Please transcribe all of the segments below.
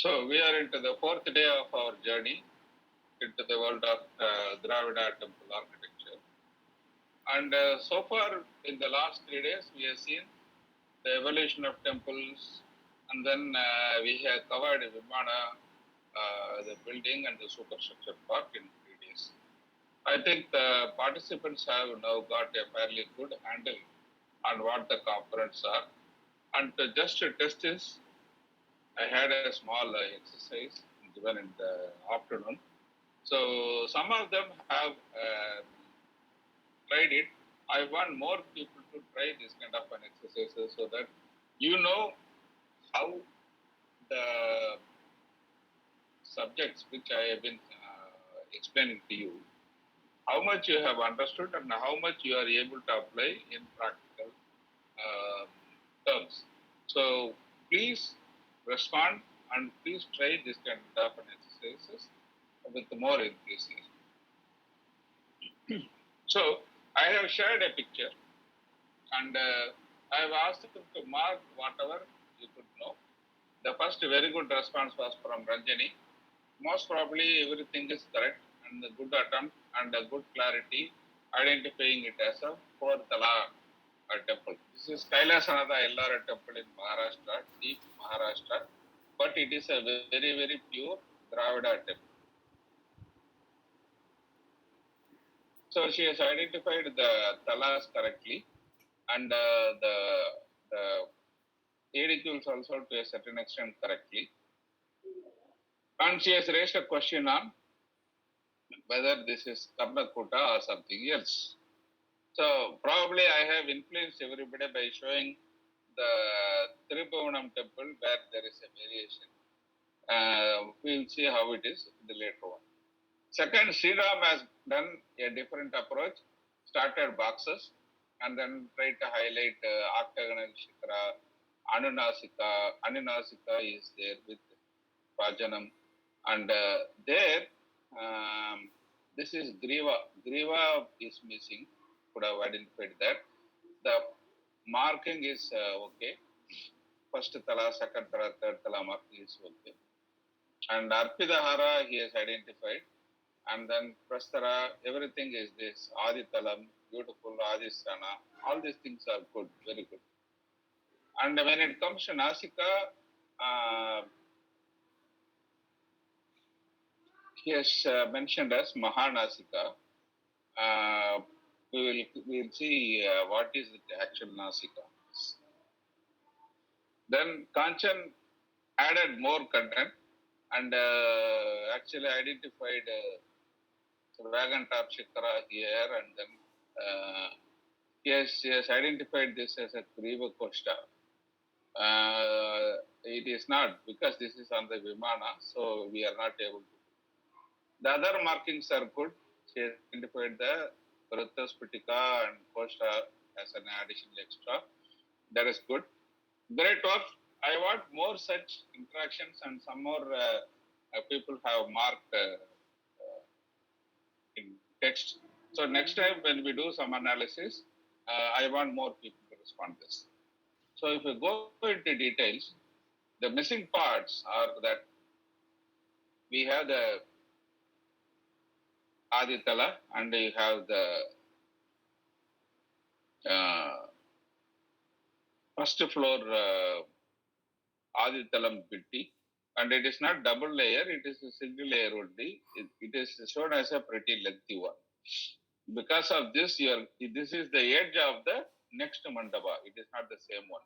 So we are into the fourth day of our journey into the world of Dravida temple architecture. And so far, in the last 3 days, we have seen the evolution of temples, and then we have covered Vimana, the building, and the superstructure part in 3 days. I think the participants have now got a fairly good handle on what the components are. And just to test this, I had a small exercise given in the afternoon. So some of them have tried it. I want more people to try this kind of an exercise so that you know how the subjects which I have been explaining to you, how much you have understood and how much you are able to apply in practical uh, terms. So please respond and please try this kind of an exercises with more enthusiasm. So I have shared a picture and I have asked them to mark whatever you could know. The first very good response was from Ranjani. Most probably everything is correct and a good attempt and a good clarity identifying it as a fourth Tala temple. This is Kailasanatha Ellara temple in Maharashtra, deep Maharashtra, but it is a very, very pure Dravida temple. So she has identified the talas correctly and the ADQs also to a certain extent correctly. And she has raised a question on whether this is Karnakuta or something else. So probably I have influenced everybody by showing the Tribhuvanam temple where there is a variation. We'll see how it is in the later one. Second, Sriram has done a different approach, started boxes, and then tried to highlight octagonal shikara, Anunasika. Anunasika is there with Rajanam. And there, this is Griva. Griva is missing. Could have identified that. The marking is okay. First tala, second tala, third tala marking is okay. And Arpidahara he has identified. And then Prastara, everything is this. Aditalam, beautiful Adisthana. All these things are good, very good. And when it comes to Nasika, he has mentioned as Mahanasika. We will see what is the actual Nasika. Then Kanchan added more content and actually identified Wagon Top Shikara here and then he has identified this as a Kriva Costa. It is not because this is on the Vimana, so we are not able to. The other markings are good. She has identified the Vrutta Spitika and Costa as an additional extra. That is good. Great work. I want more such interactions and some more people have marked in text. So next time when we do some analysis, I want more people to respond to this. So if we go into details, the missing parts are that we have the Aditala and you have the first floor Aditalam Pitti, and it is not double layer, it is a single layer only. It is shown as a pretty lengthy one. Because of this, this is the edge of the next mandapa. It is not the same one.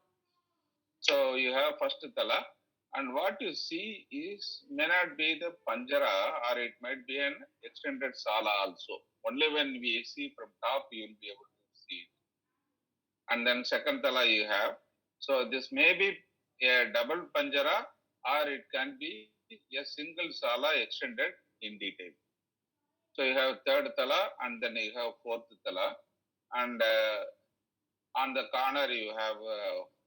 So you have first tala, and what you see is may not be the panjara or it might be an extended sala also. Only when we see from top, you will be able to see it. And then second tala you have. So this may be a double panjara or it can be a single sala extended in detail. So you have third tala and then you have fourth tala. And on the corner you have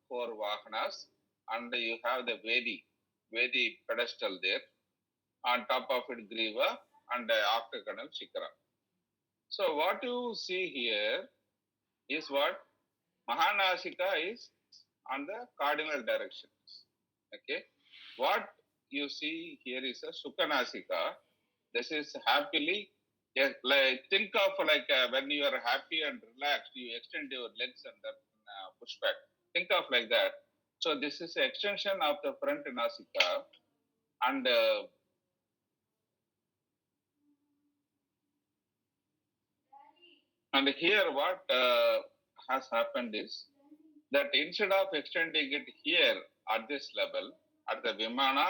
four vahanas and you have the Vedi pedestal there. On top of it Griva and octagonal Shikara. So what you see here is what Mahanasika is on the cardinal directions. Okay. What you see here is a Sukhanasika. This is happily, yes, like think of like when you are happy and relaxed, you extend your legs and then push back. Think of like that. So this is extension of the front nasika, and here what has happened is that instead of extending it here at this level, at the Vimana,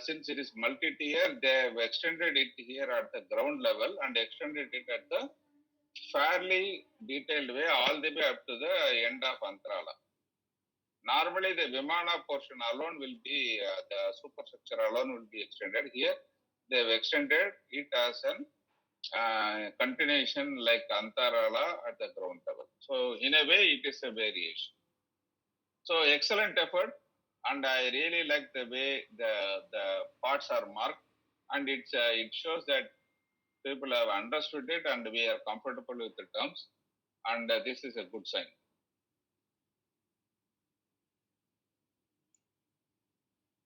since it is multi-tier, they have extended it here at the ground level and extended it at the fairly detailed way all the way up to the end of Antrala. Normally, the Vimana portion alone will be, the superstructure alone will be extended. Here, they have extended it as an continuation like Antarala at the ground level. So, in a way, it is a variation. So, excellent effort. And I really like the way the parts are marked. And it shows that people have understood it and we are comfortable with the terms. And this is a good sign.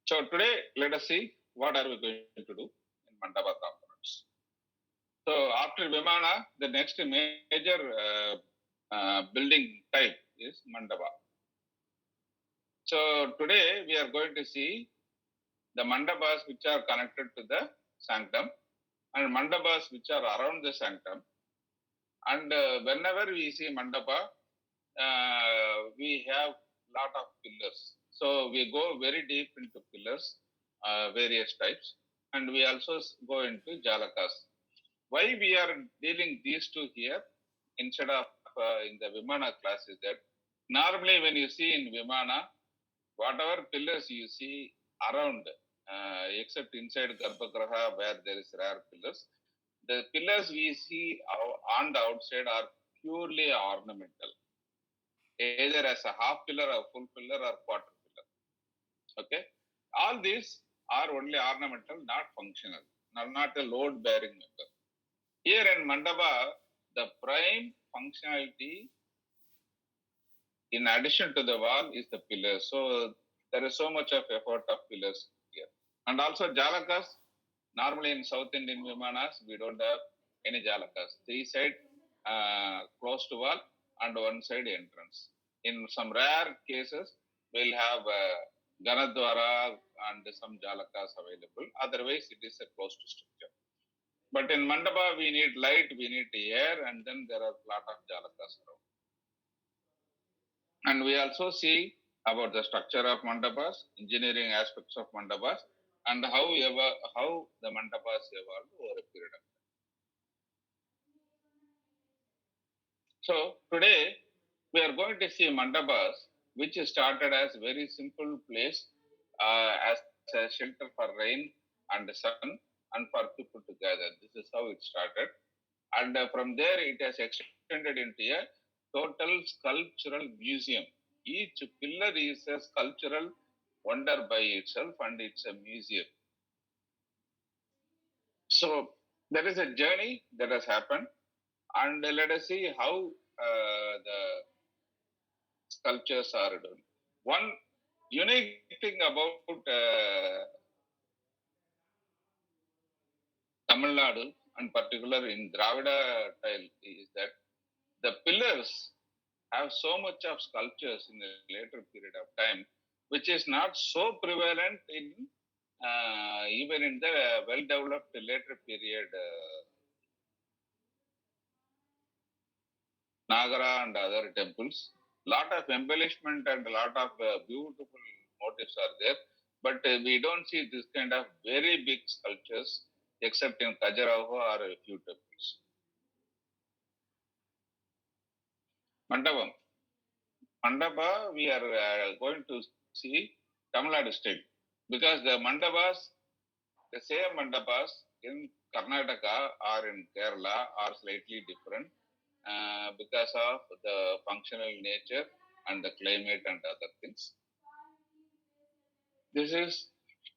So today, let us see what are we going to do in Mandapa components. So after Vimana, the next major building type is Mandapa. So today we are going to see the Mandapas which are connected to the sanctum and Mandapas which are around the sanctum. And whenever we see Mandapa, we have lot of pillars. So we go very deep into pillars, various types, and we also go into Jalakas. Why we are dealing these two here instead of in the Vimana class is that normally when you see in Vimana, whatever pillars you see around, except inside Garbhagraha where there is rare pillars, the pillars we see on the outside are purely ornamental, either as a half pillar or full pillar or quarter pillar. Okay, all these are only ornamental, not functional, not a load bearing member. Here in Mandapa, the prime functionality in addition to the wall is the pillars. So there is so much of effort of pillars here. And also Jalakas, normally in South Indian Vimanas, we don't have any Jalakas. Three side close to wall and one side entrance. In some rare cases, we'll have Ganadwara and some Jalakas available. Otherwise, it is a closed structure. But in Mandapa, we need light, we need air, and then there are a lot of Jalakas around. And we also see about the structure of Mandapas, engineering aspects of Mandapas, and how the Mandapas evolved over a period of time. So today we are going to see Mandapas, which started as a very simple place as a shelter for rain and sun and for people to gather. This is how it started. And from there it has extended into a total sculptural museum. Each pillar is a sculptural wonder by itself and it's a museum. So there is a journey that has happened and let us see how the sculptures are done. One unique thing about Tamil Nadu and particular in Dravida tile is that the pillars have so much of sculptures in a later period of time, which is not so prevalent in even in the well-developed later period Nagara and other temples. Lot of embellishment and a lot of beautiful motifs are there, but we don't see this kind of very big sculptures except in Khajuraho or a few temples. Mandapam. Mandapa, we are going to see Tamil Nadu state because the Mandapas, the same Mandapas in Karnataka or in Kerala are slightly different because of the functional nature and the climate and other things. This is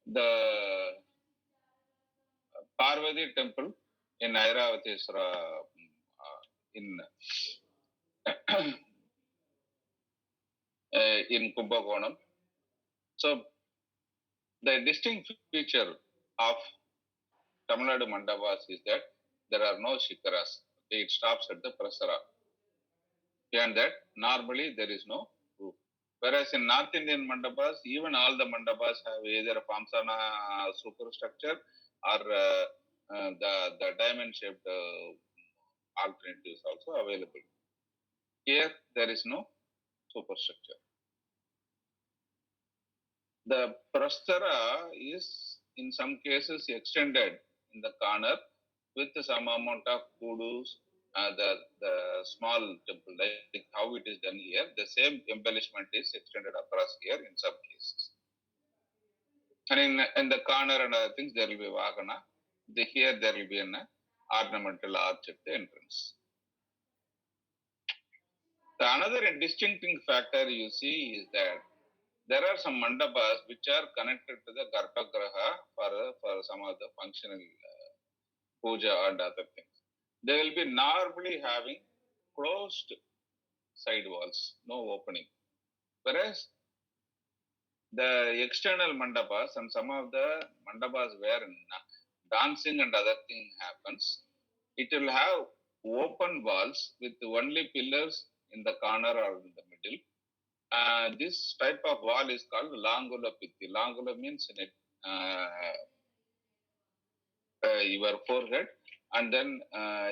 the Parvati temple in Airavateswara in Kumbakonam. So The distinct feature of Tamil Nadu mandavas is that there are no shikaras. Okay, it stops at the prasara. Beyond that, normally there is no roof. Whereas in North Indian mandabas, even all the mandabas have either a Pamsana superstructure or the diamond shaped alternatives also available. Here, there is no superstructure. The prastara is in some cases extended in the corner with some amount of kudus, the small temple, like how it is done here. The same embellishment is extended across here in some cases. And in the corner and other things, there will be vagana. Here there will be an ornamental arch at the entrance. The another distincting factor you see is that there are some mandabas which are connected to the Garbhagraha for some of the functional puja and other things. They will be normally having closed side walls, no opening. Whereas the external mandabas and some of the mandabas where dancing and other thing happens, it will have open walls with only pillars in the corner or in the middle. This type of wall is called Langula Pitti. Langula means your forehead, and then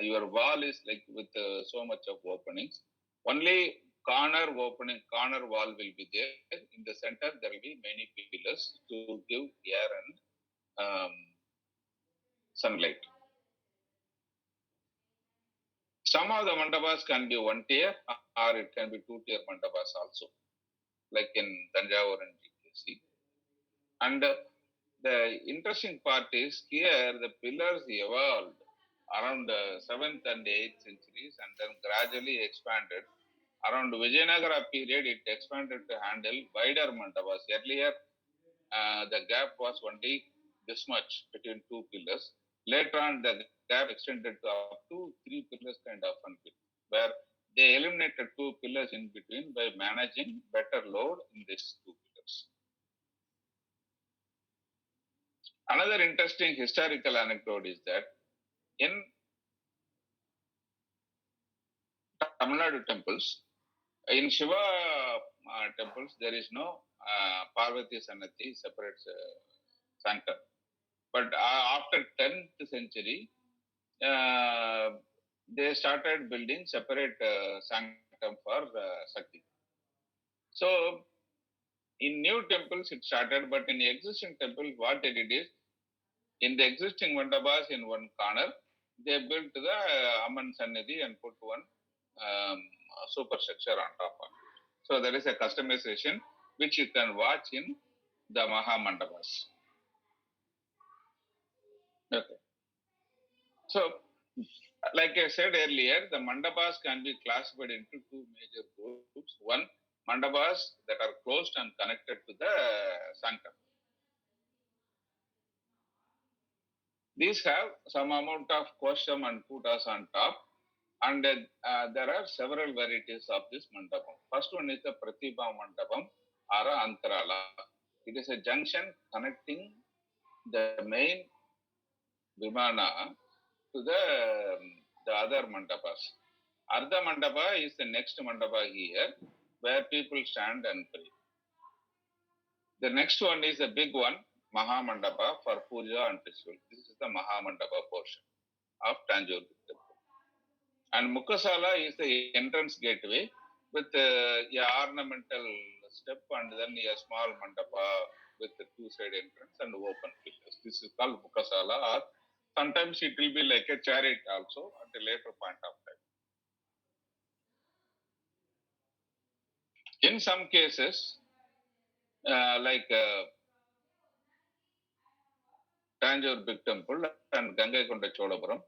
your wall is like with so much of openings. Only corner wall will be there. In the center, there will be many pillars to give air and sunlight. Some of the mandabas can be one tier or it can be two-tier mandabas also, like in Tanjavur and GKC. And the interesting part is here the pillars evolved around 7th and 8th centuries and then gradually expanded. Around Vijayanagara period, it expanded to handle wider mandavas. Earlier, the gap was only this much between two pillars. Later on, the gap extended to up to three pillars kind of unbuilt, where they eliminated two pillars in between by managing better load in these two pillars. Another interesting historical anecdote is that in Tamil Nadu temples, in Shiva temples, there is no Parvati Sannati separate sanctum. But after 10th century, they started building separate sanctum for Sakti. So in new temples it started, but in existing temples, what they did is, in the existing mandabas in one corner, they built the Amman Sannidhi and put one superstructure on top of it. So there is a customization which you can watch in the Maha Mandabas. Okay. So, like I said earlier, the mandabas can be classified into two major groups. One, mandabas that are closed and connected to the sanctum. These have some amount of kosham and putas on top, and there are several varieties of this mandapam. First one is the Pratibha Mandapam or Antarala. It is a junction connecting the main Vimana to the other mandapas. Ardha Mandapa is the next mandapa here where people stand and pray. The next one is a big one, Maha Mandapa for Puja and festival. This is the Maha Mandapa portion of Tanjore temple. And Mukkasala is the entrance gateway with a ornamental step and then a small mandapa with the two-side entrance and open pillars. This is called Mukkasala, or sometimes it will be like a chariot also at a later point of time. In some cases, like Tanjore Big Temple and Gangaikonda Cholapuram,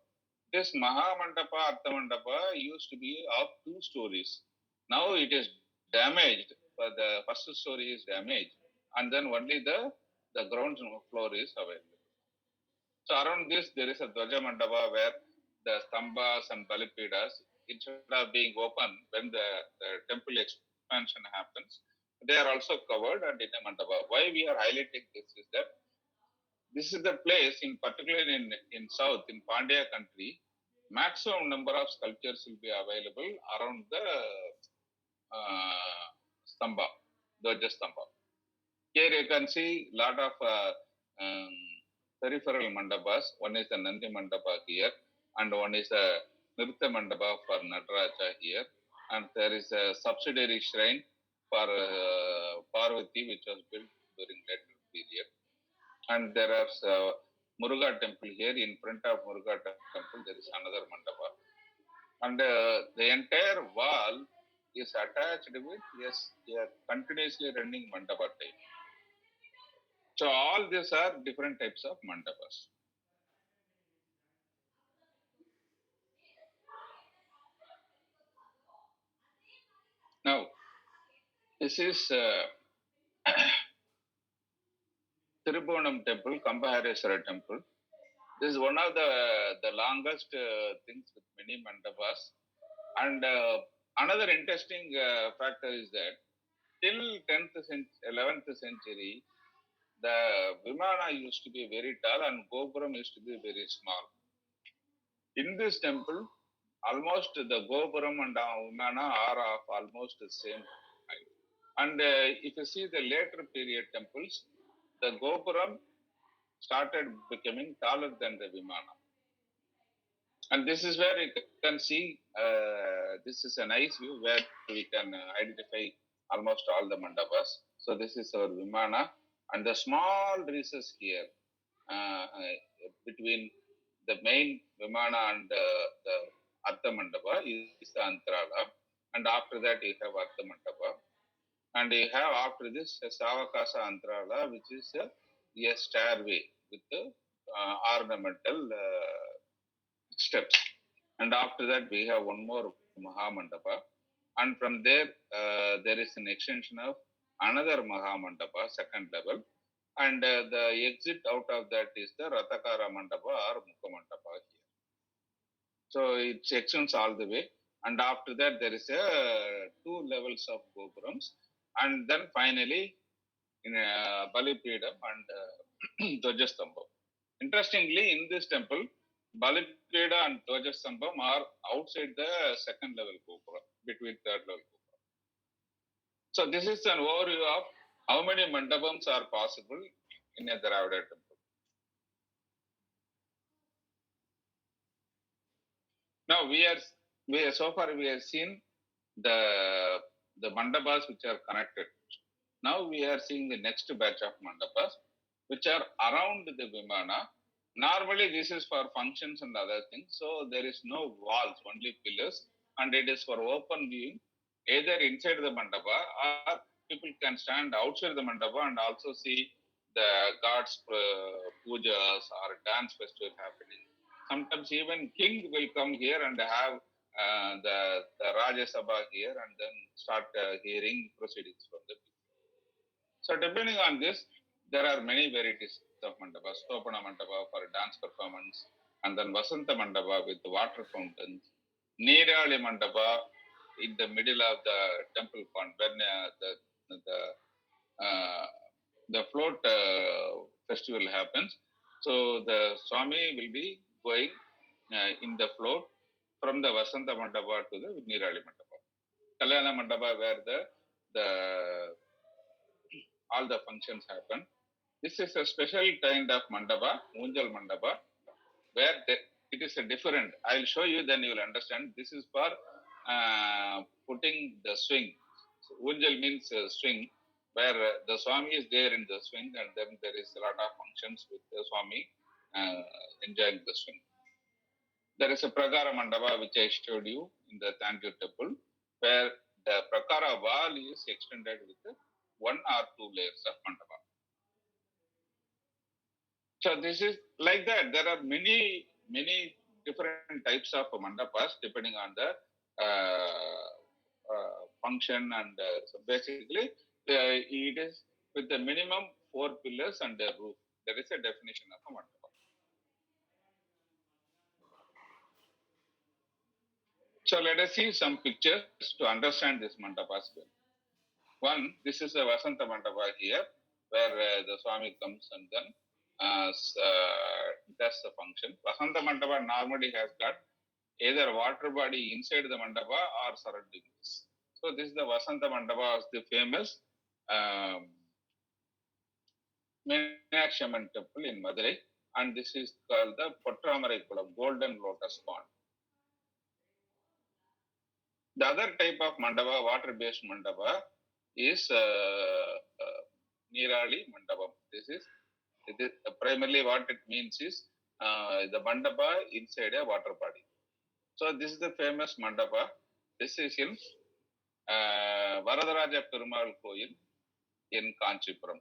this Mahamandapa, Artha Mandapa used to be of 2 stories. Now it is damaged, but the first story is damaged, and then only the ground floor is available. So around this, there is a Dwaja Mandapa where the Stambas and Balipidas, instead of being open when the temple expansion happens, they are also covered and in a mandapa. Why we are highlighting this is that this is the place, in particular in south, in Pandya country, maximum number of sculptures will be available around the stamba, Dwaja stamba. Here you can see lot of um, peripheral mandabas. One is the Nandi mandapa here, and one is the Nirtya mandapa for Nataraja here, and there is a subsidiary shrine for Parvati, which was built during later period. And there are Muruga temple here. In front of Muruga temple, there is another mandapa, and the entire wall is attached with, yes, a continuously running mandapa type. So all these are different types of mandapas. Now, this is Tirubonam temple, Kambahareswara temple. This is one of the longest things with many mandapas. And another interesting factor is that till 10th century, 11th century, the Vimana used to be very tall and Gopuram used to be very small. In this temple, almost the Gopuram and Vimana are of almost the same height. And if you see the later period temples, the Gopuram started becoming taller than the Vimana. And this is where you can see, this is a nice view where we can identify almost all the mandapas. So this is our Vimana, and the small recess here between the main Vimana and the Artha Mandapa is the Antarala. And after that you have Artha Mandapa. And you have after this a Savakasa Antarala, which is a stairway with the ornamental steps. And after that, we have one more Mahamandapa. And from there, there is an extension of another Mahamandapa, second level. And the exit out of that is the Ratakara Mandapa or Mukhamandapa here. So it extends all the way. And after that, there is two levels of Gopurams. And then finally, in Balipidam and Dwajastambam. Interestingly, in this temple, Balipeda and Dwajastambam are outside the second level Gopura, between third level Gopura. So this is an overview of how many mandapams are possible in a Dravida temple. Now so far we have seen the mandapas which are connected. Now we are seeing the next batch of mandapas which are around the Vimana. Normally this is for functions and other things. So there is no walls, only pillars, and it is for open viewing, either inside the mandapa or people can stand outside the mandapa and also see the gods' pujas or dance festival happening. Sometimes even king will come here and have the Rajya Sabha here and then start hearing proceedings from the people. So depending on this, there are many varieties of mandapa. Stopana mandapa for dance performance, and then Vasanta mandapa with water fountains, Nirali mandapa in the middle of the temple pond when uh, the float festival happens. So the Swami will be going in the float from the Vasanta mandapa to the Nirali mandapa. Kalyana mandapa where the all the functions happen. This is a special kind of mandapa, Munjal mandapa, where it is a different. I'll show you, then you will understand. This is for putting the swing. So, Unjal means swing, where the Swami is there in the swing, and then there is a lot of functions with the Swami enjoying the swing. There is a Prakara mandapa, which I showed you in the Tanjore temple, where the Prakara wall is extended with one or two layers of mandapa. So this is like that. There are many different types of mandapas depending on the function, and so basically it is with the minimum 4 pillars and a roof. There is a definition of a mandapa. So let us see some pictures to understand this mandapas well. One, this is a Vasanta Mandapa here, where the Swami comes and then does the function. Vasanta Mandapa normally has got either water body inside the mandapa or surrounding this. So this is the Vasanta Mandapa, the famous Meenakshi Amman temple in Madurai, and this is called the Potramarai Kulam, Golden Lotus Pond. The other type of mandapa, water-based mandapa, is Nirali Mandapam. This is primarily what it means is the mandapa inside a water body. So this is the famous mandapa. This is in Varadaraja Perumal Koil in Kanchipuram.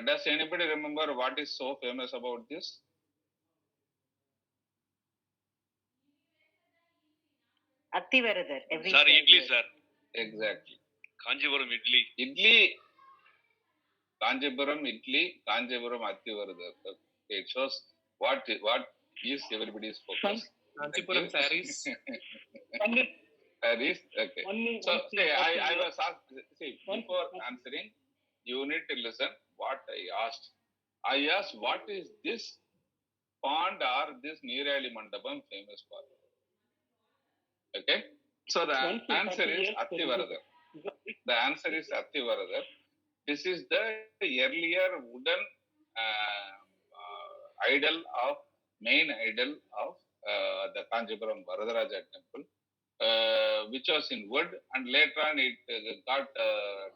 Does anybody remember what is so famous about this? Attivaradar. Sir, idli, sir. Exactly. Kanjipuram idli. Idli, Kanjipuram idli, Kanjipuram Attivaradar. It shows what is everybody's focus. Kanchipuram sarees. Sarees, okay. So, say, I was asked, see, before answering, you need to listen what I asked. I asked, what is this pond or this Nirali Mandapam famous for? Okay. So the answer is Attivaradar. The answer is Attivaradar. This is the earlier wooden main idol of the Kanchipuram Varadaraja temple, which was in wood, and later on it got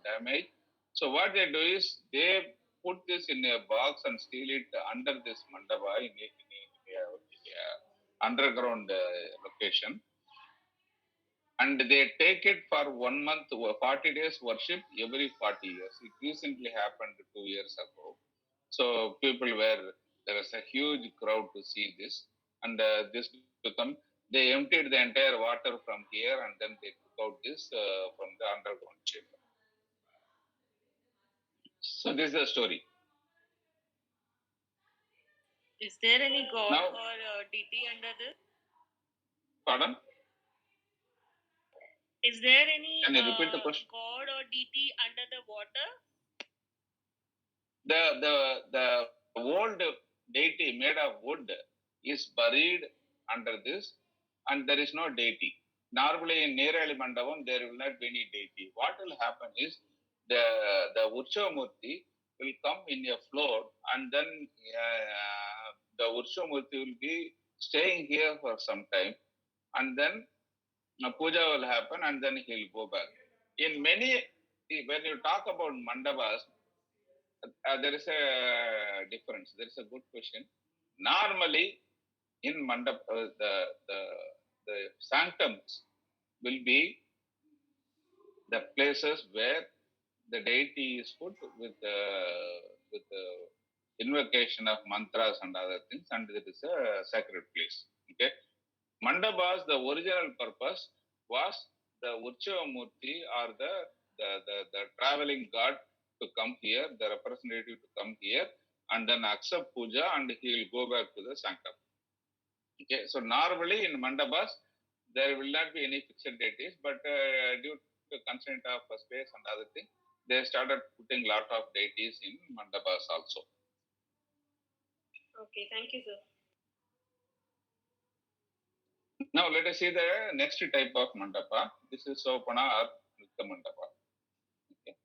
damaged. So what they do is they put this in a box and steal it under this mandapa in underground location. And they take it for 1 month, 40 days worship every 40 years. It recently happened 2 years ago. So there was a huge crowd to see this. And this become, they emptied the entire water from here and then they took out this from the underground chamber. So this is the story. Is there any god or deity under this? Pardon? Is there any Can you repeat the question? god or deity under the water? The old deity made of wood is buried under this, and there is no deity. Normally in Nirali Mandapam, there will not be any deity. What will happen is the Urshavamurti will come in a float, and then the Urshavamurti will be staying here for some time, and then puja will happen, and then he will go back. In many, when you talk about mandapas, there is a difference. There is a good question. Normally, in mandap, the sanctums will be the places where the deity is put with invocation of mantras and other things, and it is a sacred place. Okay. Mandapas, the original purpose was the Urshavamurti or the traveling god to come here, the representative to come here, and then accept puja, and he will go back to the sanctum. Okay, so normally in mandapas, there will not be any fixed deities, but due to constraint of space and other things, they started putting lot of deities in mandapas also. Okay, thank you, sir. Now let us see the next type of mandapa. This is Sopana or Nritya Mandapa. Okay.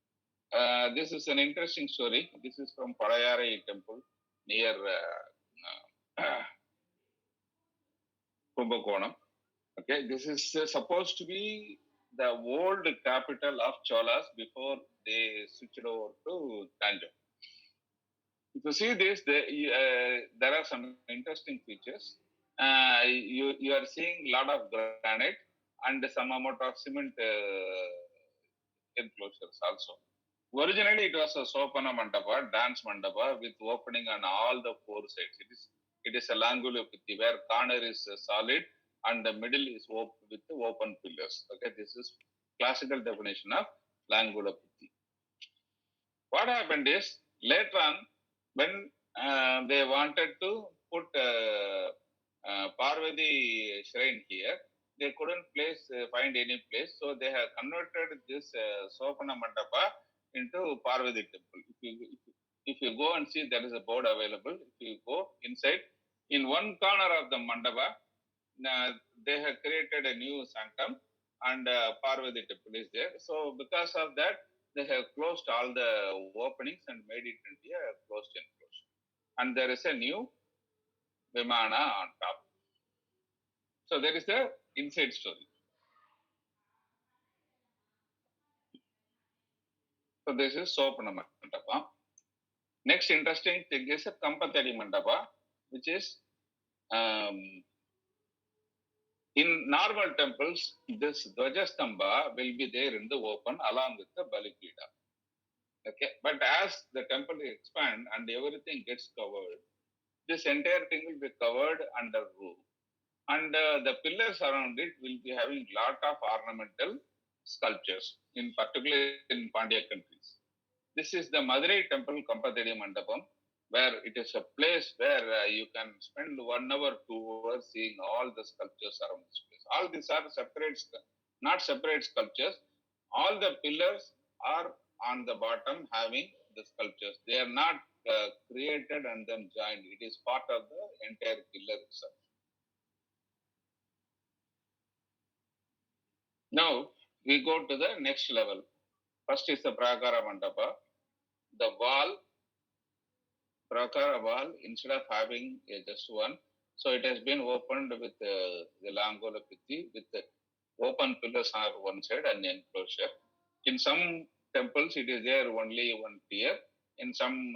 This is an interesting story. This is from Padayarai temple near Kumbakonam. Okay, this is supposed to be the old capital of Cholas before they switched over to Tanjore. If you see this, there are some interesting features. You are seeing a lot of granite and some amount of cement enclosures also. Originally, it was a Sopana Mandapa, dance Mandapa with opening on all the four sides. It is a Langulapitti where corner is solid and the middle is with open pillars. Okay, this is classical definition of Langulapitti. What happened is later on when they wanted to put Parvati shrine here, they couldn't find any place, so they have converted this Sopana Mandapa into Parvati temple. If you go and see, there is a board available. If you go inside, in one corner of the mandapa, they have created a new sanctum, and Parvati temple is there. So because of that, they have closed all the openings and made it into a closed enclosure. And there is a new Vimana on top. So there is the inside story. So this is Sopana Mandapa. Next interesting thing is a Kampatari Mandapa, which is um, in normal temples, this Dvajastamba will be there in the open along with the Balipida. Okay, but as the temple expand and everything gets covered, this entire thing will be covered under roof, and the pillars around it will be having lot of ornamental sculptures, in particular in Pandya countries. This is the Madurai temple Kampatadi Mandapam, where it is a place where you can spend 1 hour, 2 hours seeing all the sculptures around this place. All these are not separate sculptures. All the pillars are on the bottom having the sculptures. They are not created and then joined. It is part of the entire pillar itself. Now we go to the next level. First is the Prakara Mandapa. The wall, Prakara wall, instead of having just one, so it has been opened with the Langola Pitti with the open pillars on one side and enclosure. In some temples, it is there only one tier. In some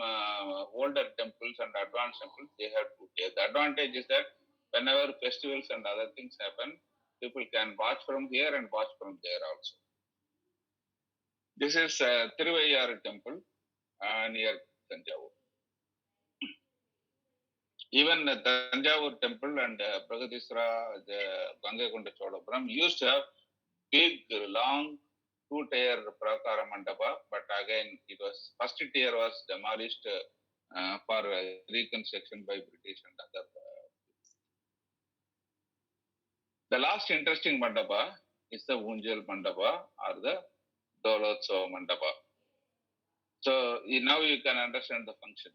older temples and advanced temples, they have two tiers. The advantage is that whenever festivals and other things happen, people can watch from here and watch from there also. This is Thiruvayyar temple near Tanjavur. Even the Tanjavur temple and Pragadisra, the Gangakonda Cholapuram used to have big, long, two-tier Prakara Mandapa, but again, it was first tier was demolished for reconstruction by British and other. The last interesting Mandapa is the Unjal Mandapa or the Dolotsava Mandapa. So now you can understand the function.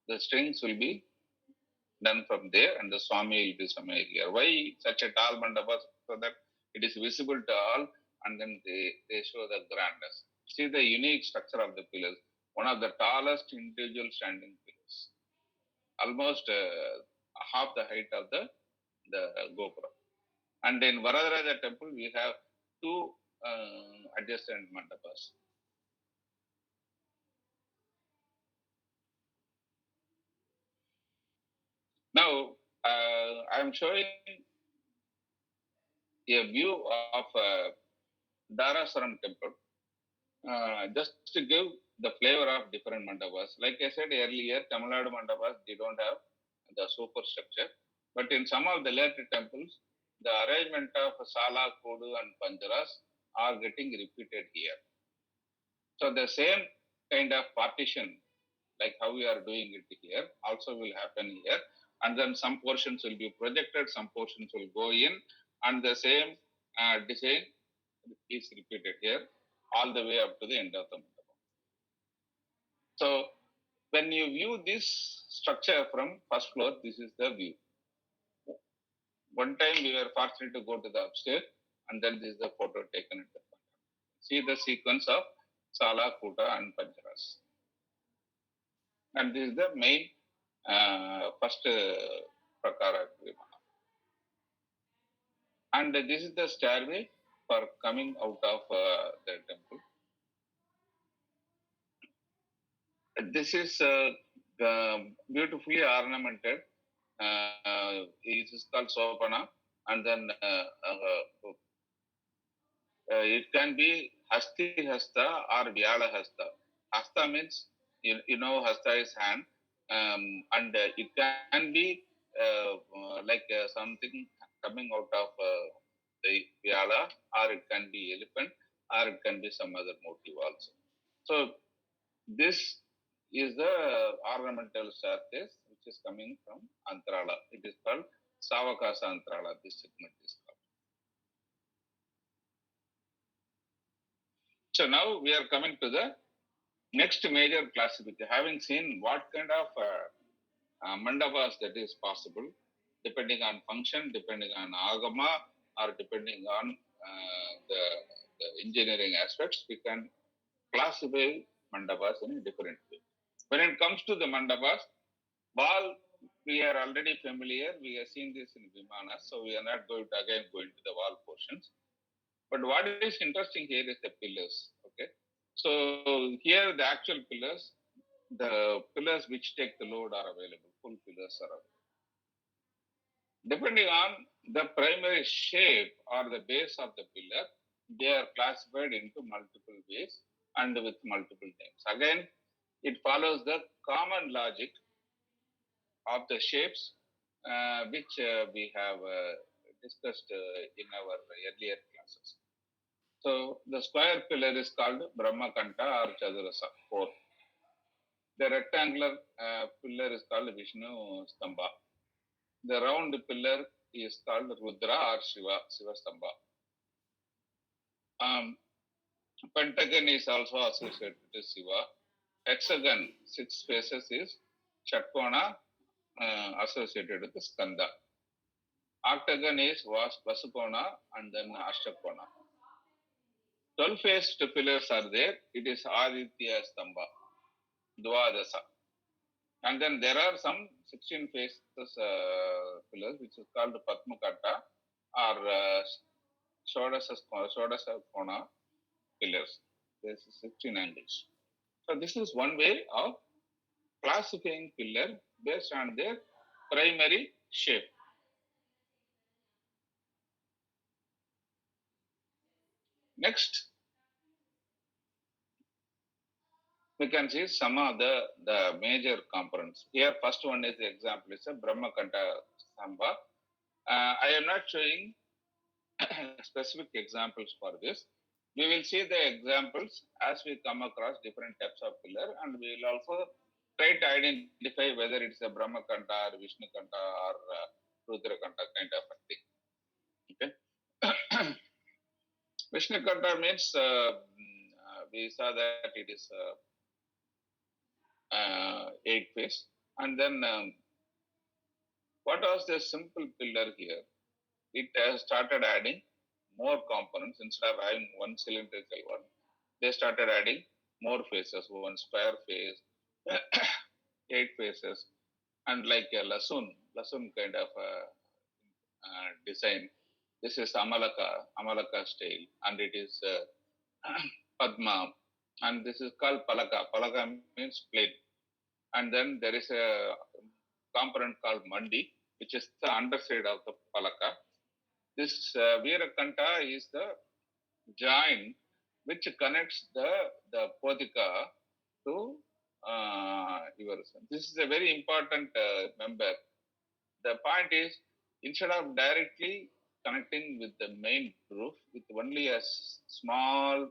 The strings will be done from there and the Swami will be somewhere here. Why such a tall Mandapa? So that it is visible to all, and then they show the grandness. See the unique structure of the pillars. One of the tallest individual standing pillars. Almost half the height of the Gopura. And in Varadaraja temple, we have two adjacent mandapas. Now, I am showing a view of Darasaram temple, just to give the flavor of different mandapas. Like I said earlier, Tamil Nadu mandapas, they don't have the superstructure. But in some of the later temples, the arrangement of Sala, Kodu and Panjaras are getting repeated here. So the same kind of partition, like how we are doing it here, also will happen here. And then some portions will be projected, some portions will go in, and the same design is repeated here all the way up to the end of the mandapa. So when you view this structure from first floor, this is the view. One time we were fortunate to go to the upstairs, and then this is the photo taken at the front. See the sequence of Sala, Kuta and Panjaras. And this is the main first Prakara Vimana. And this is the stairway for coming out of the temple. This is beautifully ornamented. It is called Sopana, and then it can be Hasti Hasta or Vyala Hasta. Hasta means, you know, Hasta is hand, and it can be like something coming out of the Vyala, or it can be elephant, or it can be some other motive also. So this is the ornamental staircase which is coming from Antarala. It is called Savakasa Antarala, this segment is called. So now we are coming to the next major classification, having seen what kind of mandavas that is possible, depending on function, depending on agama, or depending on the engineering aspects, we can classify mandavas in a different way. When it comes to the mandavas, wall, we are already familiar. We have seen this in Vimana, so we are not going to again go into the wall portions. But what is interesting here is the pillars. Okay, so here the actual pillars, the pillars which take the load are available. Full pillars are available. Depending on the primary shape or the base of the pillar, they are classified into multiple ways and with multiple names. Again, it follows the common logic of the shapes which we have discussed in our earlier classes. So the square pillar is called Brahmakanta or Chadurasa, 4. The rectangular pillar is called Vishnu Stamba. The round pillar is called Rudra or Shiva, Shiva Stamba. Pentagon is also associated with Shiva. Hexagon, 6 faces is Chatkona, associated with Skanda. Octagon is Vasukona and then Ashtakona. 12 faced pillars are there. It is Aditya Stamba, Dvadasa. And then there are some 16 faces pillars which is called Padmakata or Shodasa Kona pillars. There's 16 angles. So this is one way of classifying pillar based on their primary shape. Next, we can see some of the major components. Here, first one is the example is a Brahmakanta Samba. I am not showing specific examples for this. We will see the examples as we come across different types of pillar, and we will also try to identify whether it's a Brahmakanta or Vishnu Kanta or Rudra Kanta kind of a thing. Okay. Vishnu Kanta means we saw that it is 8 face, and then what was the simple pillar here? It has started adding more components instead of having one cylindrical one. They started adding more faces, one square face, 8 faces, and like a lasun kind of design. This is Amalaka style, and it is Padma, and this is called Palaka. Palaka means plate. And then there is a component called Mandi, which is the underside of the Palaka. This Veerakanta is the joint which connects the Podika to yours. This is a very important member. The point is, instead of directly connecting with the main roof with only a small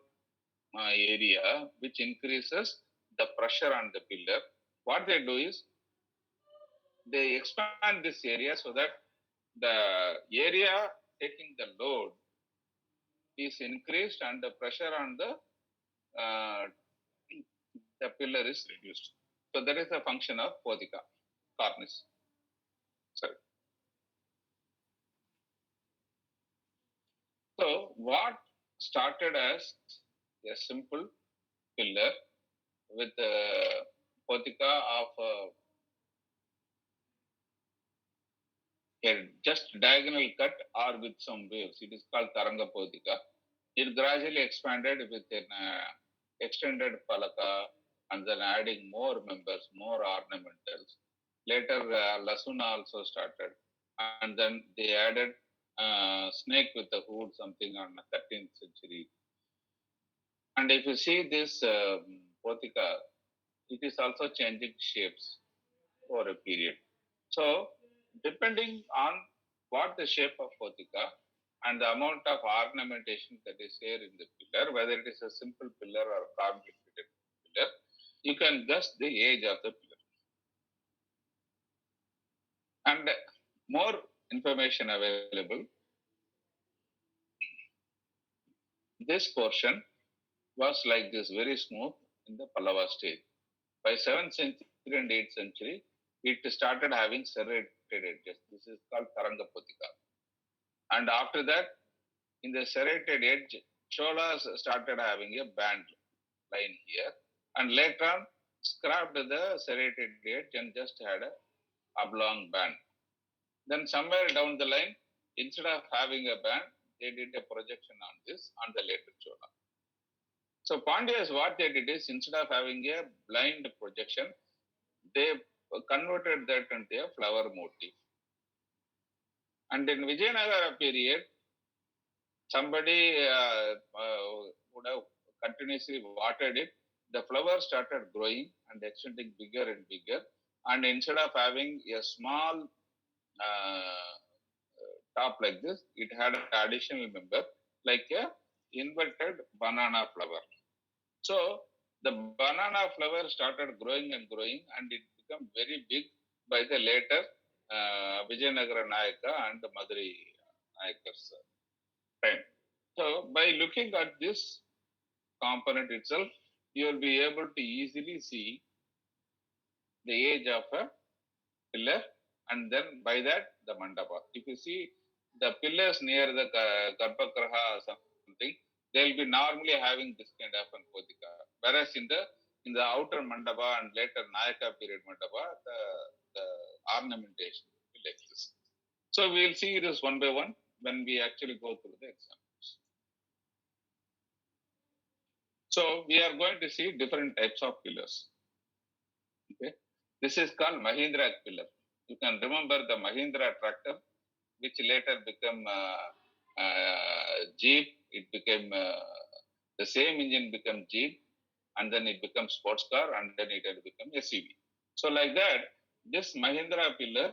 area which increases the pressure on the pillar, what they do is they expand this area so that the area taking the load is increased and the pressure on the pillar is reduced. So that is the function of Podika, cornice. Sorry. So what started as a simple pillar with a Podika of a just diagonal cut or with some waves, it is called Taranga Podika. It gradually expanded with an extended Palaka and then adding more members, more ornamentals. Later, Lasuna also started, and then they added snake with the hood, something on the 13th century. And if you see this Potika, it is also changing shapes over a period. So, depending on what the shape of Potika and the amount of ornamentation that is here in the pillar, whether it is a simple pillar or a complicated pillar, you can guess the age of the pillar. And more information available. This portion was like this, very smooth in the Pallava stage. By 7th century and 8th century, it started having serrated edges. This is called Tarangapotika. And after that, in the serrated edge, Cholas started having a band line here. And later on, scrapped the serrated edge and just had a oblong band. Then somewhere down the line, instead of having a band, they did a projection on this on the later Chola. So Pandyas, what they did is, instead of having a blind projection, they converted that into a flower motif. And in Vijayanagara period, somebody would have continuously watered it. The flower started growing and extending bigger and bigger. And instead of having a small top like this, it had an additional member like a inverted banana flower. So the banana flower started growing and growing, and it became very big by the later Vijayanagara Nayaka and the Madurai Nayaka's time. So by looking at this component itself, you will be able to easily see the age of a pillar, and then by that the mandapa. If you see the pillars near the Garbhagriha or something, they'll be normally having this kind of an podika. Whereas in the outer mandapa and later Nayaka period mandapa, the ornamentation will exist. So we'll see this one by one when we actually go through the examples. So we are going to see different types of pillars. Okay, this is called Mahindra pillar. You can remember the Mahindra tractor, which later became Jeep. It became the same engine became Jeep, and then it becomes sports car, and then it had become SUV. So like that, this Mahindra pillar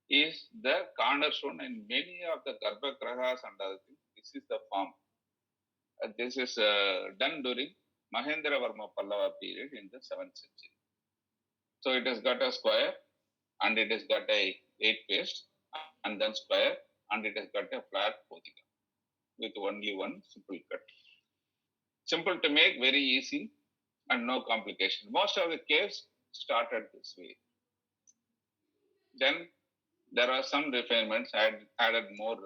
is the cornerstone in many of the Garbhagrahas and other things. This is the form. This is done during Mahendra Varma Pallava period in the 7th century. So it has got a square, and it has got a 8-faced, and then square, and it has got a flat podika with only one simple cut. Simple to make, very easy, and no complication. Most of the caves started this way. Then there are some refinements, added more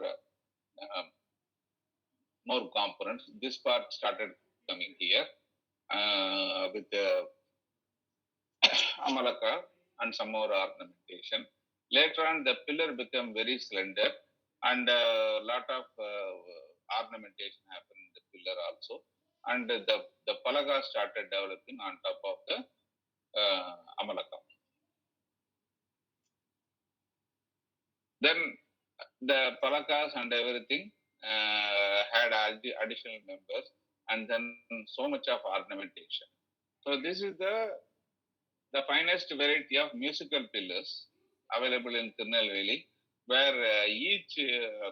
components. This part started coming here with the amalaka and some more ornamentation. Later on, the pillar became very slender, and a lot of ornamentation happened in the pillar also. And the palaga started developing on top of the amalaka. Then the palakas and everything had additional members, and then so much of ornamentation. So this is the finest variety of musical pillars available in Tirunelveli, where each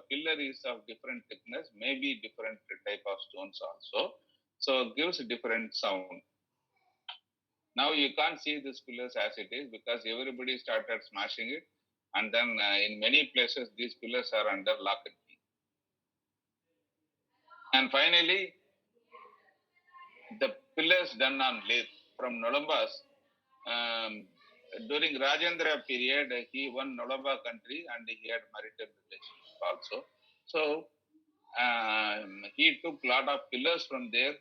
pillar is of different thickness, maybe different type of stones also. So it gives a different sound. Now you can't see these pillars as it is because everybody started smashing it, and then in many places these pillars are under lock and key. And finally, the pillars done on lathe from Nolambas. During Rajendra period, he won Nolamba country and he had maritime relations also. So he took a lot of pillars from there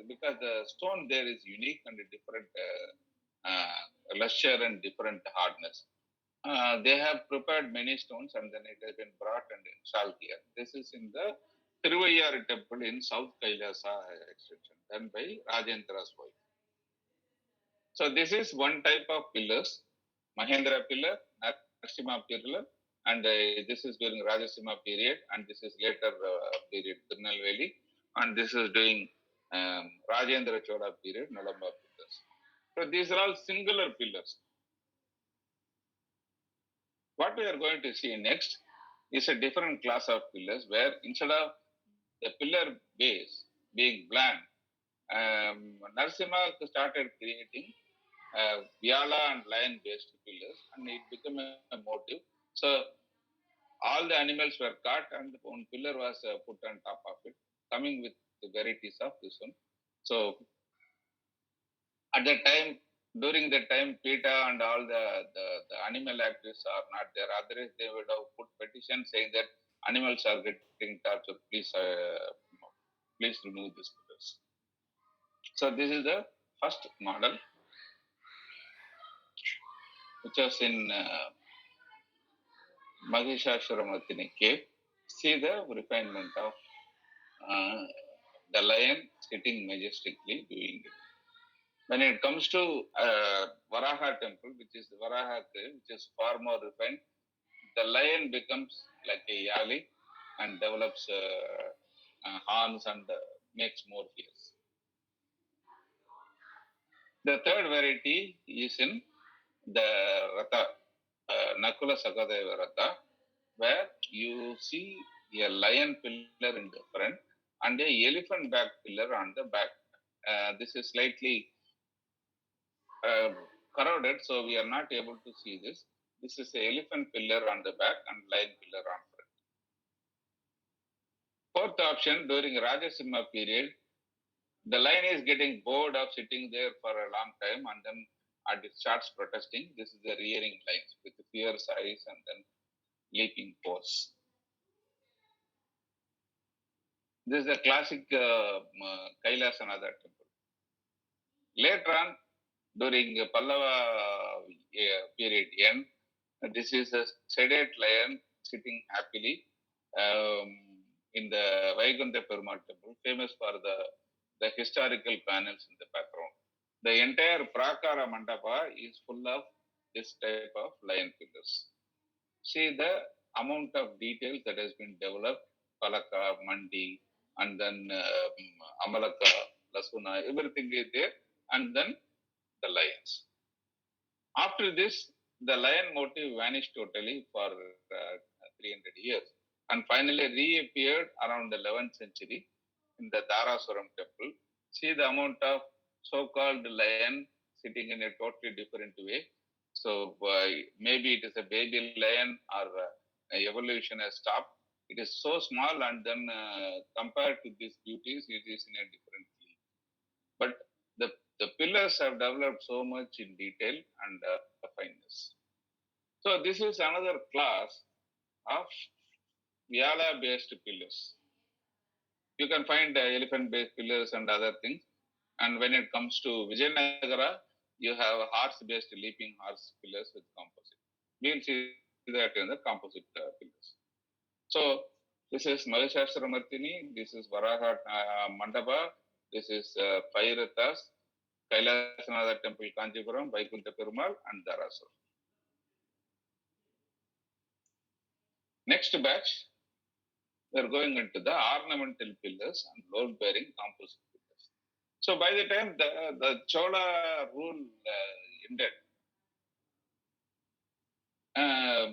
because the stone there is unique and different luster and different hardness. They have prepared many stones and then it has been brought and installed here. This is in the Thiruvayyar temple in South Kailasa extension done by Rajendra's wife. So this is one type of pillars, Mahendra pillar, Narasimha pillar, and this is during Rajasimha period, and this is later period Tirunelveli, and this is during Rajendra Chola period, Nolamba pillars. So these are all singular pillars. What we are going to see next is a different class of pillars where instead of the pillar base being blank, Narasimha started creating Vyala and lion based pillars, and it became a motive. So all the animals were caught and one pillar was put on top of it, coming with the varieties of this one. So at that time, during that time, PETA and all the animal activists are not there. Otherwise, they would have put petition saying that animals are getting tortured. Please remove this pillars. So this is the first model, which was in Mahishasuramartini cave. See the refinement of the lion sitting majestically doing it. When it comes to Varaha temple, which is the Varaha cave, which is far more refined, the lion becomes like a yali and develops horns and makes more fierce. The third variety is in the Ratha, Nakula Sakadeva Ratha, where you see a lion pillar in the front and a elephant back pillar on the back. This is slightly corroded, so we are not able to see this. This is the elephant pillar on the back and lion pillar on front. Fourth option, during Rajasimha period, the lion is getting bored of sitting there for a long time and then it starts protesting. This is the rearing lions with fierce eyes and then leaping pose. This is a classic Kailasanada temple. Later on, during Pallava period end, this is a sedate lion sitting happily in the Vaikuntha Perumal temple, famous for the historical panels in the background. The entire Prakara Mandapa is full of this type of lion pillars. See the amount of details that has been developed, Palaka, Mandi, and then Amalaka, Lasuna, everything is there, and then the lions. After this, the lion motif vanished totally for 300 years and finally reappeared around the 11th century in the Dharasuram temple. See the amount of so-called lion sitting in a totally different way. So maybe it is a baby lion or evolution has stopped. It is so small and then compared to these beauties, it is in a different league. But the pillars have developed so much in detail and fineness. So this is another class of Vyala-based pillars. You can find elephant-based pillars and other things. And when it comes to Vijayanagara, you have horse-based leaping horse pillars with composite. We'll see that in the composite pillars. So this is Mahishasuramartini, this is Varaha Mandapa, this is Pairathas, Kailasanada temple, Kanjipuram, Vaikuntha Perumal, and Dharasuram. Next batch, we are going into the ornamental pillars and load-bearing composite pillars. So by the time the Chola rule ended,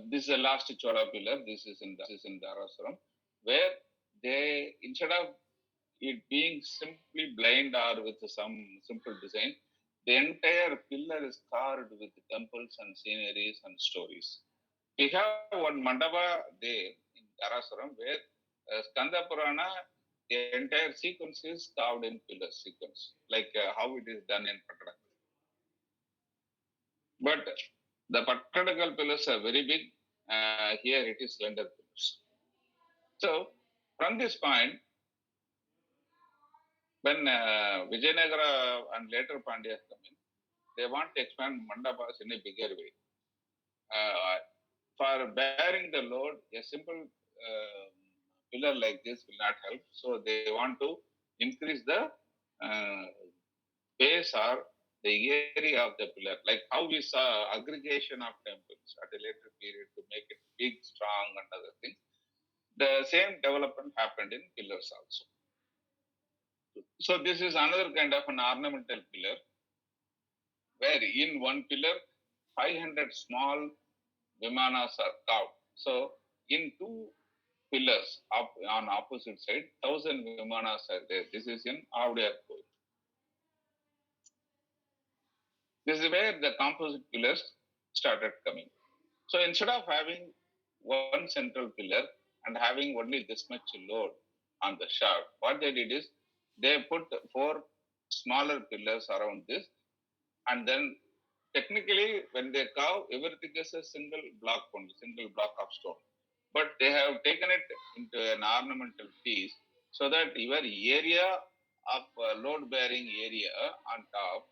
this is the last Chola pillar. This is in Dharasuram, where they, instead of it being simply blind or with some simple design, the entire pillar is carved with temples and sceneries and stories. We have one mandapa there in Dharasuram where Skanda Purana, the entire sequence is carved in pillar sequence, like how it is done in Patadakal. But the Patadakal pillars are very big. Here it is slender pillars. So from this point, when Vijayanagara and later Pandyas come in, they want to expand mandapas in a bigger way. For bearing the load, a simple pillar like this will not help. So they want to increase the base or the area of the pillar, like how we saw aggregation of temples at a later period to make it big, strong, and other things. The same development happened in pillars also. So this is another kind of an ornamental pillar, where in one pillar, 500 small vimanas are carved. So in two pillars on opposite side, 1,000 vimanas are there. This is in Avdiyar Koil. This is where the composite pillars started coming. So instead of having one central pillar and having only this much load on the shaft. What they did is they put four smaller pillars around this, and then technically when they carve, everything is a single block only, single block of stone. But they have taken it into an ornamental piece so that your area of load bearing area on top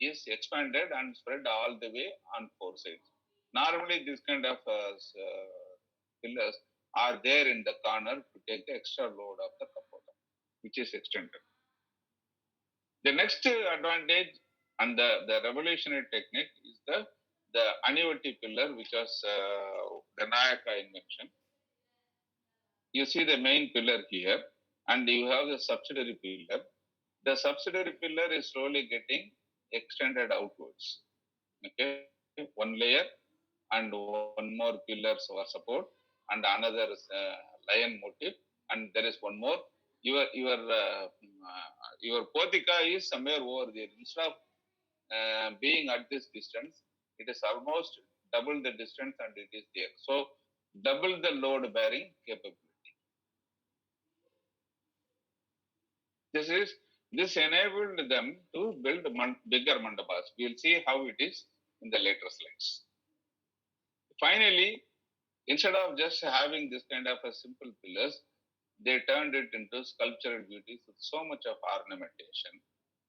is expanded and spread all the way on four sides. Normally, this kind of pillars are there in the corner to take the extra load of the cupola, which is extended. The next advantage and the revolutionary technique is the annuity pillar, which was the Nayaka invention. You see the main pillar here, and you have the subsidiary pillar. The subsidiary pillar is slowly getting extended outwards. Okay, one layer and one more pillar for support, and another lion motif, and there is one more. Your potika is somewhere over there. Instead of being at this distance, it is almost double the distance, and it is there. So double the load bearing capability. This enabled them to build bigger mandabas. We'll see how it is in the later slides. Finally, instead of just having this kind of a simple pillars, they turned it into sculptural beauties with so much of ornamentation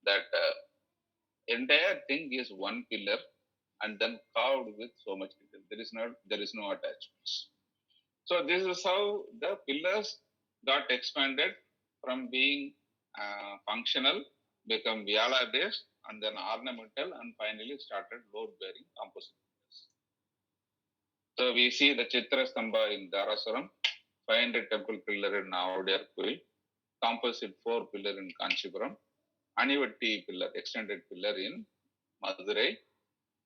that entire thing is one pillar and then carved with so much detail. There is no attachments. So this is how the pillars got expanded from being functional, become Viala based, and then ornamental, and finally started load bearing composite pillars. So we see the Chitra Stamba in Dharasuram, 500 temple pillar in Navodiyar Koil, composite 4 pillar in Kanchipuram, Anivatti pillar, extended pillar in Madurai,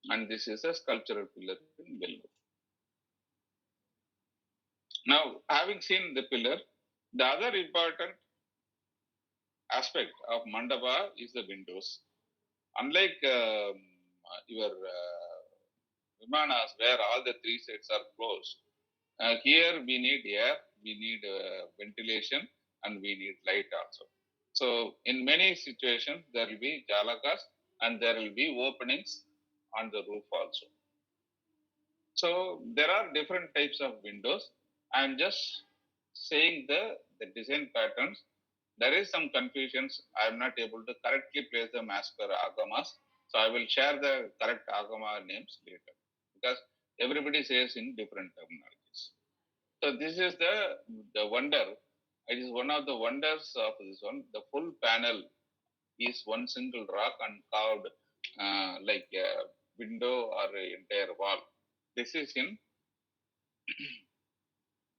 and this is a sculptural pillar in Vellore. Now, having seen the pillar, the other important aspect of mandapa is the windows. Unlike your vimanas where all the three sides are closed, here we need air, we need ventilation, and we need light also. So in many situations, there will be jalakas and there will be openings on the roof also. So there are different types of windows. I am just saying the design patterns. There is some confusions. I am not able to correctly place them as per agamas. So I will share the correct agama names later because everybody says in different terminologies. So this is the wonder. It is one of the wonders of this one. The full panel is one single rock and carved like a window or an entire wall. This is in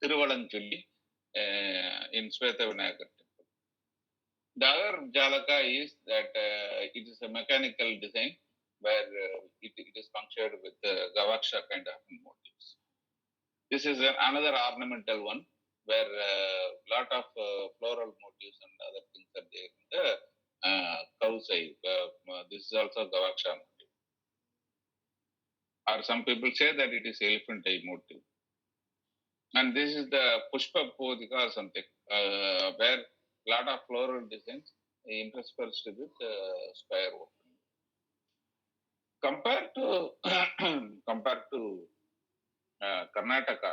Tiruvalanchuli in Swetavinagar temple. The other Jalaka is that it is a mechanical design where it is punctured with Gavaksha kind of motifs. This is another ornamental one where a lot of floral motifs and other things are there in the cow side. This is also Gavaksha motif. Or some people say that it is elephant eye motif. And this is the Pushpa Podika or something, where a lot of floral designs interspersed with square opening. Compared to Karnataka,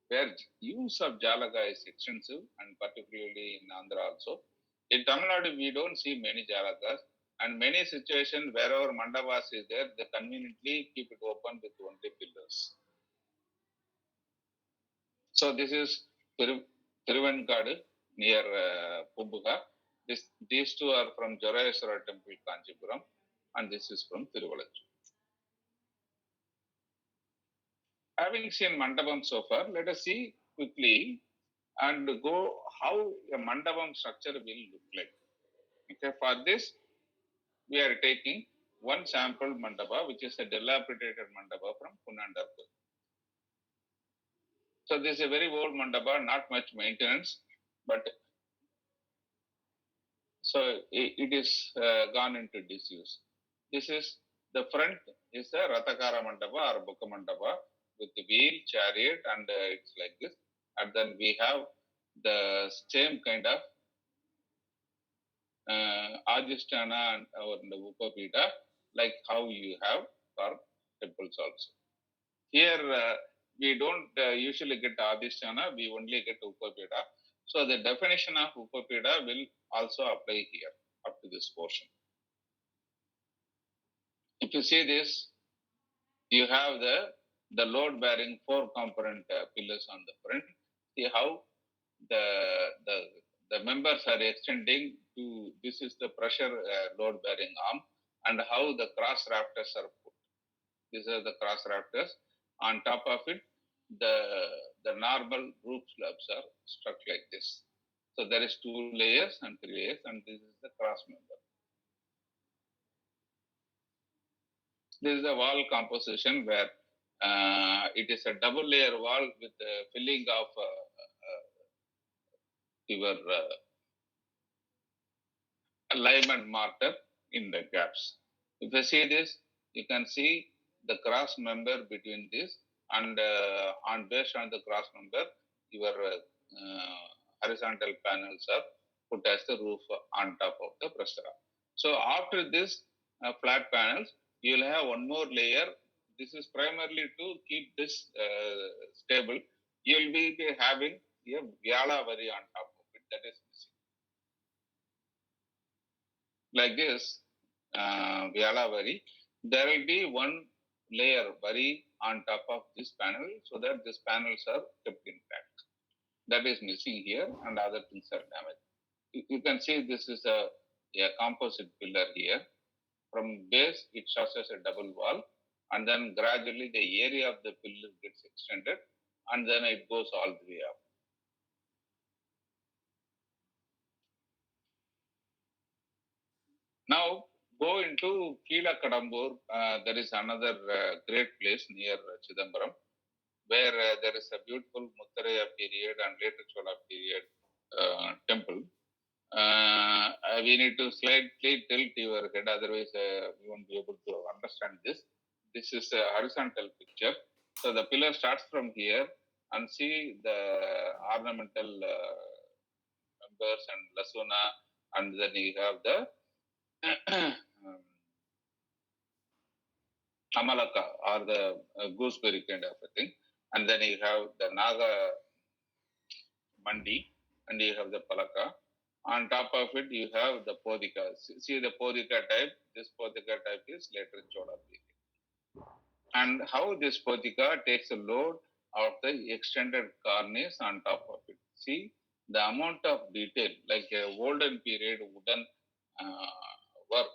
where use of Jalaka is extensive, and particularly in Andhra also. In Tamil Nadu, we don't see many Jalakas, and many situations wherever mandavas is there, they conveniently keep it open with only pillars. So this is Thiruvenkadu near Pumbuga. These two are from Jorayeswara temple, Kanchipuram, and this is from Tiruvalanchuri. Having seen mandapam so far, let us see quickly and go how a mandapam structure will look like. Okay, for this, we are taking one sample mandapa, which is a dilapidated mandapa from Punandapur. So this is a very old mandapa, not much maintenance, but so it is gone into disuse. This is the front is a Ratakara mandapa or Bukka mandapa, with the wheel, chariot, and it's like this. And then we have the same kind of Adhisthana and the Upapita, like how you have for temples also. Here we don't usually get Adhisthana, we only get Upapita. So the definition of Upapita will also apply here up to this portion. If you see this, you have the load bearing 4 component pillars on the front. See how the members are extending to, this is the pressure load bearing arm, and how the cross rafters are put. These are the cross rafters. On top of it, the normal roof slabs are struck like this. So there is 2 layers and 3 layers, and this is the cross member. This is a wall composition where it is a double layer wall with filling of your lime and mortar in the gaps. If you see this, you can see the cross member between this, and based on the cross member, your horizontal panels are put as the roof on top of the pressure. So after this flat panels, you will have one more layer. This is primarily to keep this stable. You will be having a Vyala vari on top of it, that is missing. Like this, Vyala vari, there will be one layer vari on top of this panel, so that these panels are kept intact. That is missing here, and other things are damaged. You can see this is a composite pillar here. From base, it shows as a double wall, and then gradually the area of the pillar gets extended, and then it goes all the way up. Now go into Kila Kadambur. There is another great place near Chidambaram, where there is a beautiful Muttaraya period and later Chola period temple. We need to slightly tilt your head, otherwise you won't be able to understand this. This is a horizontal picture. So the pillar starts from here, and see the ornamental members and lasuna, and then you have the Amalaka, or the gooseberry kind of a thing, and then you have the Naga Mandi, and you have the Palaka. On top of it, you have the Podika. See the Podika type. This Podika type is later Chola period. And how this Podika takes a load of the extended cornice on top of it. See the amount of detail, like a golden period wooden work.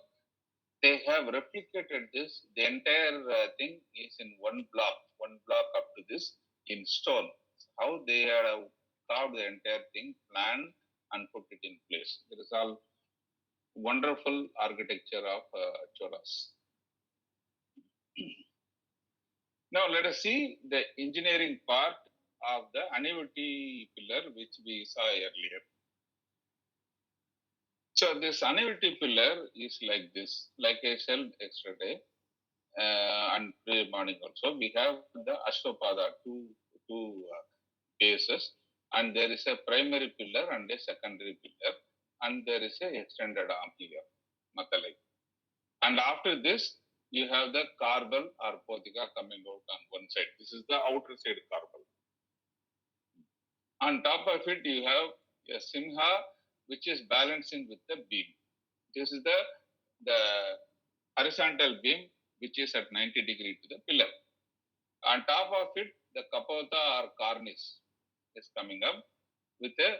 They have replicated this. The entire thing is in one block up to this in stone. How they have carved the entire thing, planned, and put it in place. It is all wonderful architecture of Cholas. Now let us see the engineering part of the annuity pillar, which we saw earlier. So this annuity pillar is like this, like I said yesterday, and today morning also. We have the Ashtopada, two bases, and there is a primary pillar and a secondary pillar, and there is a extended arm here, Matalai. And after this, you have the Karbal or Podika coming out on one side. This is the outer side Karbal. On top of it, you have a Simha, which is balancing with the beam. This is the horizontal beam, which is at 90 degrees to the pillar. On top of it, the Kapota or Karnish is coming up with a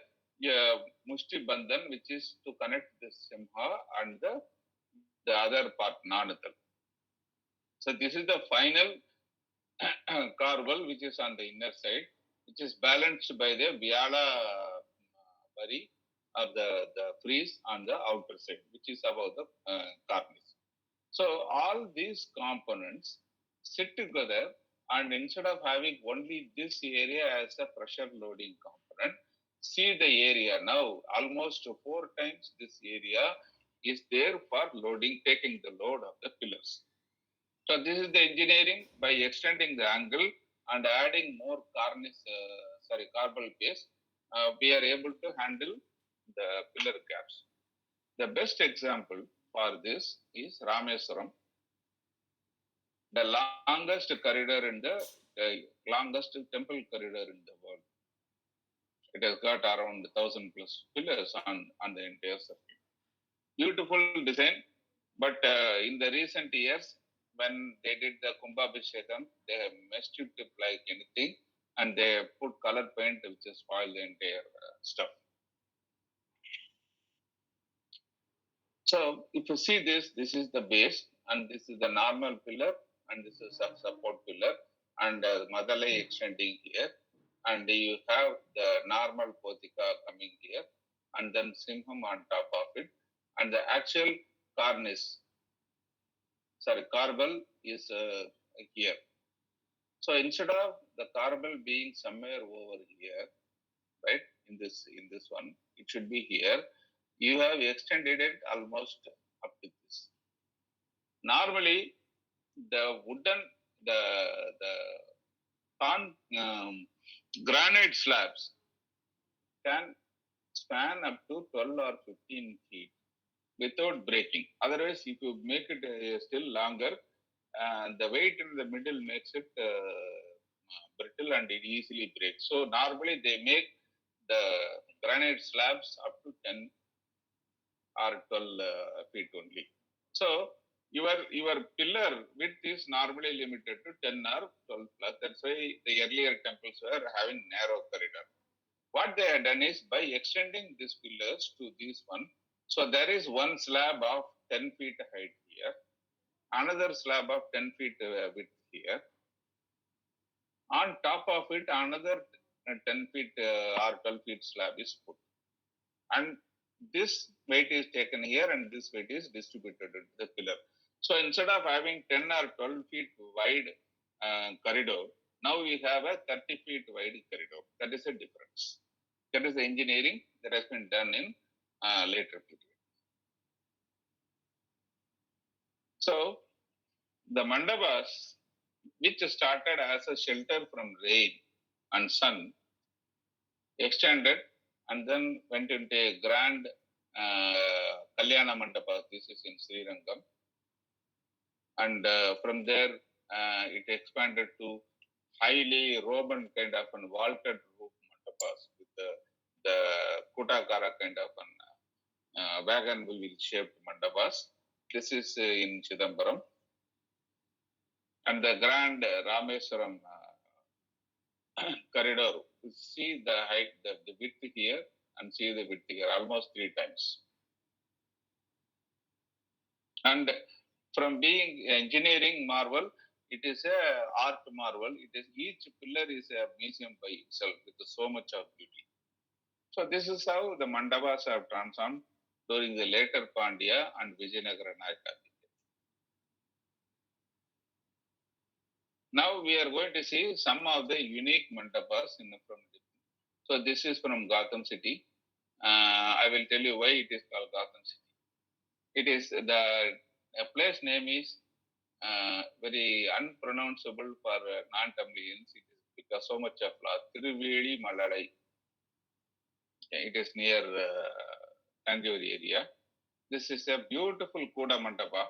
Mushti Bandhan, which is to connect the Simha and the other part, Nanatal. So this is the final Karbal, which is on the inner side, which is balanced by the Vyala Vari, or the frieze on the outer side, which is above the Karnish. So all these components sit together, and instead of having only this area as a pressure loading component, see the area now, almost 4 times this area is there for loading, taking the load of the pillars. So this is the engineering by extending the angle and adding more carbon base, we are able to handle the pillar gaps. The best example for this is Rameswaram, the longest corridor in the longest temple corridor in the world. It has got around 1,000 plus pillars on the entire circuit. Beautiful design, but in the recent years, when they did the Kumbhabhishekam, they have messed it up like anything, and they put color paint which has spoiled the entire stuff. So if you see this, this is the base, and this is the normal pillar, and this is a support pillar, and Madalai extending here, and you have the normal Potika coming here, and then Simham on top of it, and the actual corbel is here. So instead of the corbel being somewhere over here, right, in this one, it should be here. You have extended it almost up to this. Normally, the wooden, the granite slabs can span up to 12 or 15 feet without breaking. Otherwise, if you make it still longer, the weight in the middle makes it brittle and it easily breaks. So normally they make the granite slabs up to 10 or 12 feet only. So your pillar width is normally limited to 10 or 12 plus. That's why the earlier temples were having narrow corridor. What they had done is by extending these pillars to this one. So there is one slab of 10 feet height here, another slab of 10 feet width here. On top of it, another 10 feet or 12 feet slab is put. And this weight is taken here and this weight is distributed to the pillar. So instead of having 10 or 12 feet wide corridor, now we have a 30 feet wide corridor. That is a difference. That is the engineering that has been done in later period. So the mandabas, which started as a shelter from rain and sun, extended and then went into a grand Kalyana Mandapa. This is in Srirangam. And from there, it expanded to highly Roman kind of an vaulted roof mandapas with the Kutakara kind of an wagon wheel shaped mandapas. This is in Chidambaram. And the grand Rameswaram corridor, you see the height, the width here and see the width here almost 3 times. And from being engineering marvel, it is a art marvel. It is each pillar is a museum by itself with so much of beauty. So this is how the mandavas have transformed during the later Pandya and Vijayanagara Nayaka. Now we are going to see some of the unique mandapas from. So this is from Gotham city. I will tell you why it is called Gotham city. It is a place name is very unpronounceable for non-Tamilians. It is because so much of Tiruveli Maladai. It is near Tanjore area. This is a beautiful Kuda Mandapa.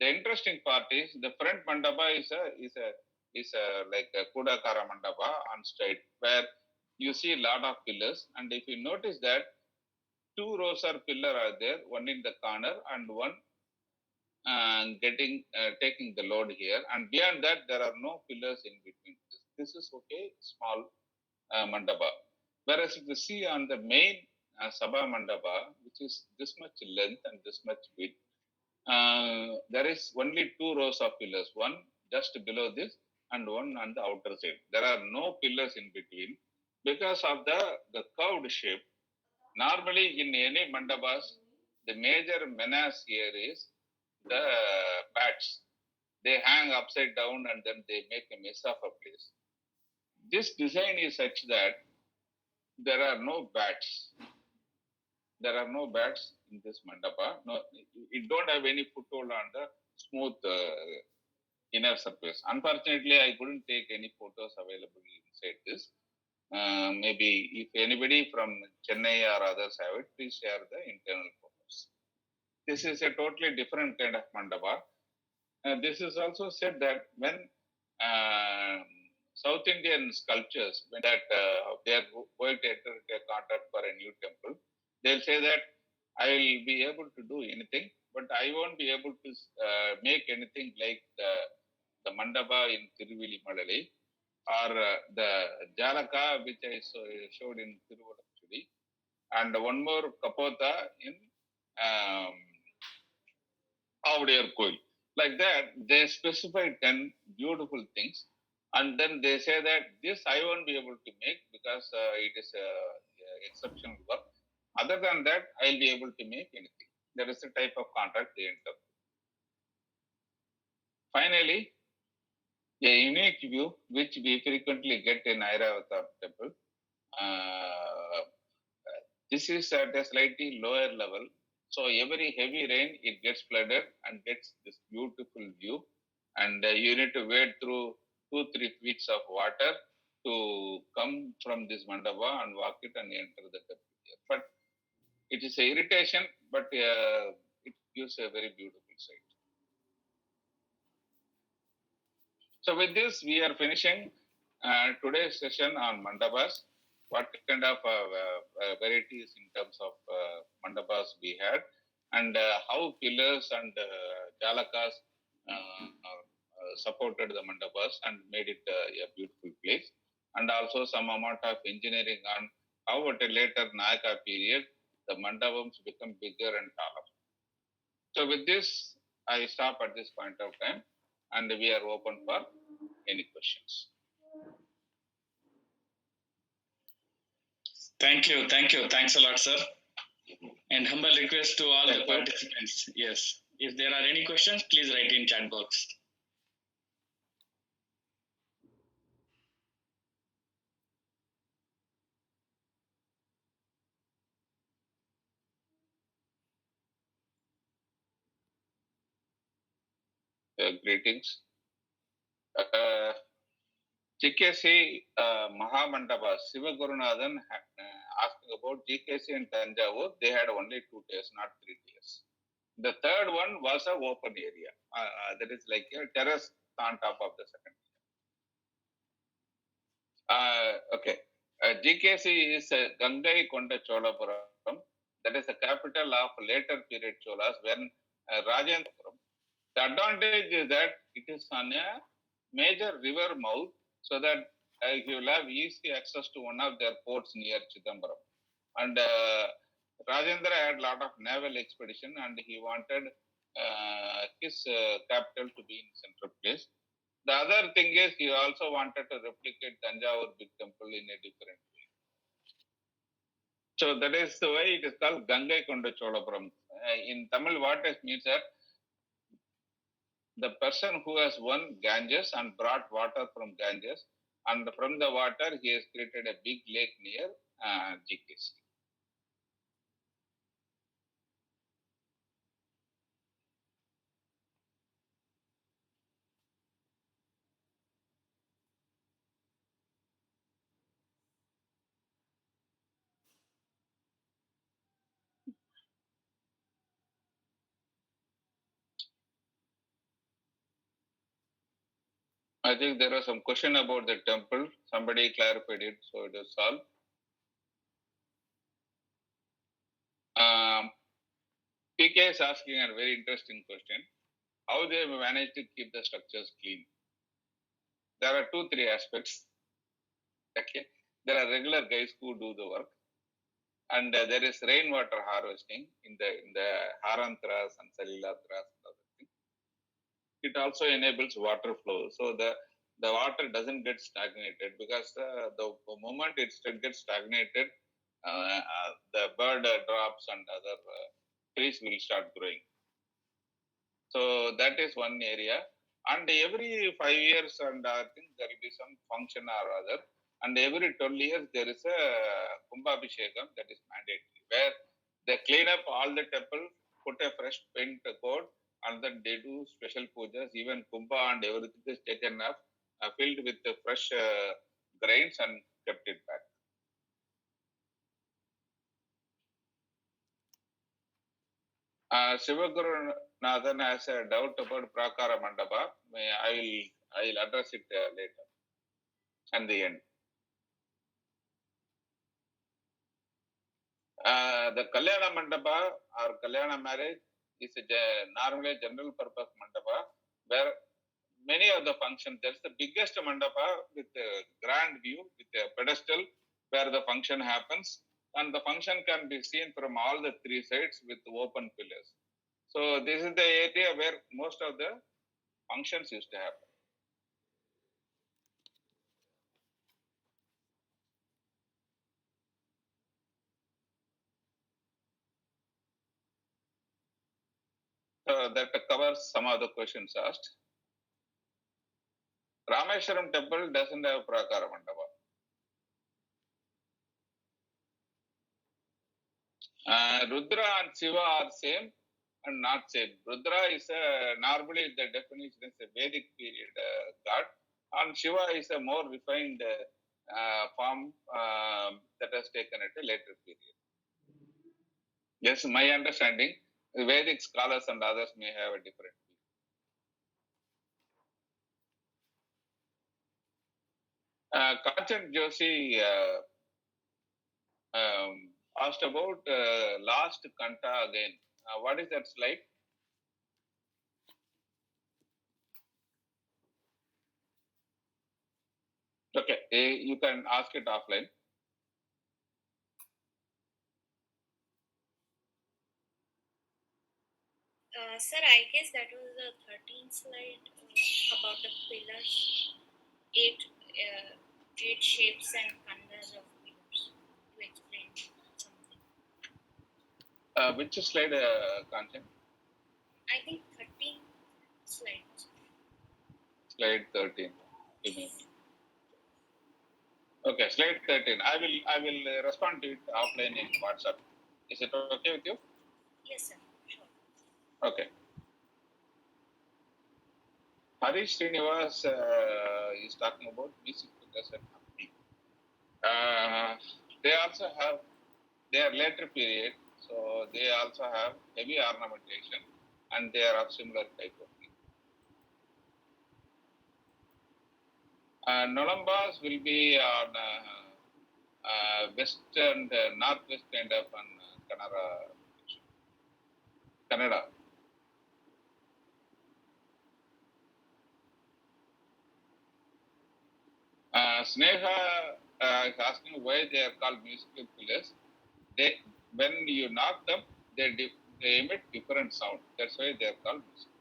The interesting part is the front mandapa is a like a Kudakara mandapa on straight, where you see a lot of pillars, and if you notice that 2 rows of pillar are there, one in the corner and one taking the load here, and beyond that there are no pillars in between. This is okay, small mandapa. Whereas if you see on the main Sabha mandapa, which is this much length and this much width, there is only 2 rows of pillars, one just below this and one on the outer side. There are no pillars in between because of the curved shape. Normally in any mandabas, the major menace here is the bats. They hang upside down and then they make a mess of a place. This design is such that there are no bats. There are no bats in this mandapa. No, it don't have any foothold on the smooth inner surface. Unfortunately, I couldn't take any photos available inside this. Maybe if anybody from Chennai or others have it, please share the internal photos. This is a totally different kind of mandapa. This is also said that when South Indian sculptures, when that they are going to enter into a contract for a new temple, they'll say that I will be able to do anything, but I won't be able to make anything like the mandapa in Tiruvilimalai or the Jalaka, which I showed in Tiruvalachudi, and one more Kapota in um, Avadiyar Koil. Like that, they specify 10 beautiful things, and then they say that this I won't be able to make because it is exceptional work. Other than that, I'll be able to make anything. There is a type of contract they enter. Finally, a unique view which we frequently get in Airavatar temple. This is at a slightly lower level. So every heavy rain, it gets flooded and gets this beautiful view. And you need to wade through 2-3 feet of water to come from this mandapa and walk it and enter the temple here. But it is an irritation, but it gives a very beautiful sight. So with this, we are finishing today's session on mandapas. What kind of varieties in terms of mandapas we had, and how pillars and jalakas supported the mandapas and made it a beautiful place, and also some amount of engineering on how at a later Nayaka period the mandapams become bigger and taller. So with this, I stop at this point of time, and we are open for any questions. Thank you. Thanks a lot, sir. And humble request to all the participants. Yes. If there are any questions, please write in chat box. Greetings. GKC Mahamandapa, Siva Gurunathan asking about GKC and Tanjavur. They had only 2 days, not 3 days. The third one was an open area. That is like a terrace on top of the second. Okay. GKC is Gangai Konda Cholapuram. That is the capital of later period Cholas when Rajendra. The advantage is that it is on a major river mouth, so that you will have easy access to one of their ports near Chidambaram. And Rajendra had a lot of naval expedition, and he wanted his capital to be in central place. The other thing is he also wanted to replicate Tanjavur big temple in a different way. So that is the way it is called Gangai Konda Cholapuram. In Tamil, what it means that the person who has won Ganges and brought water from Ganges, and from the water he has created a big lake near GKC. I think there was some question about the temple. Somebody clarified it, so it is solved. PK is asking a very interesting question. How they managed to keep the structures clean? There are 2-3 aspects. Okay, there are regular guys who do the work, and there is rainwater harvesting in the Harantras and Salilatras. It also enables water flow, so the water doesn't get stagnated, because the moment it gets stagnated, the bird drops and other trees will start growing. So that is one area. And every 5 years, and I think there will be some function or other. And every 12 years, there is a Kumbhabhishekam that is mandatory, where they clean up all the temple, put a fresh paint coat, and then they do special pujas. Even kumbha and everything is taken up, filled with the fresh grains and kept it back. Shivaguru Nathan has a doubt about Prakara Mandapa. I will address it later at the end. The Kalyana Mandapa or Kalyana marriage is normally a general purpose mandapa where many of the functions, that's the biggest mandapa with a grand view, with a pedestal where the function happens, and the function can be seen from all the three sides with open pillars. So this is the area where most of the functions used to happen. So that covers some of the questions asked. Rameshwaram temple doesn't have Prakara Mandapa. Rudra and Shiva are same and not same. Rudra is normally the definition is a Vedic period god, and Shiva is a more refined form that has taken at a later period. Yes, my understanding, Vedic scholars and others may have a different view. Kanchan Joshi asked about last kanta again. What is that slide? Okay, you can ask it offline. Sir, I guess that was the 13th slide about the pillars, eight shapes and khandas of pillars. To explain something. Which slide, Kanchan? I think 13th slide. Slide 13. Okay, slide 13. I will respond to it offline in WhatsApp. Is it okay with you? Yes, sir. Sure. Okay. Harish Srinivas is talking about music figures and harmony. They also have, they are later period, so they also have heavy ornamentation and they are of similar type of thing. Nolambas will be on west and northwest kind of on Kannada. Sneha is asking why they are called musical pillars. They, when you knock them, they emit different sound. That's why they are called musical.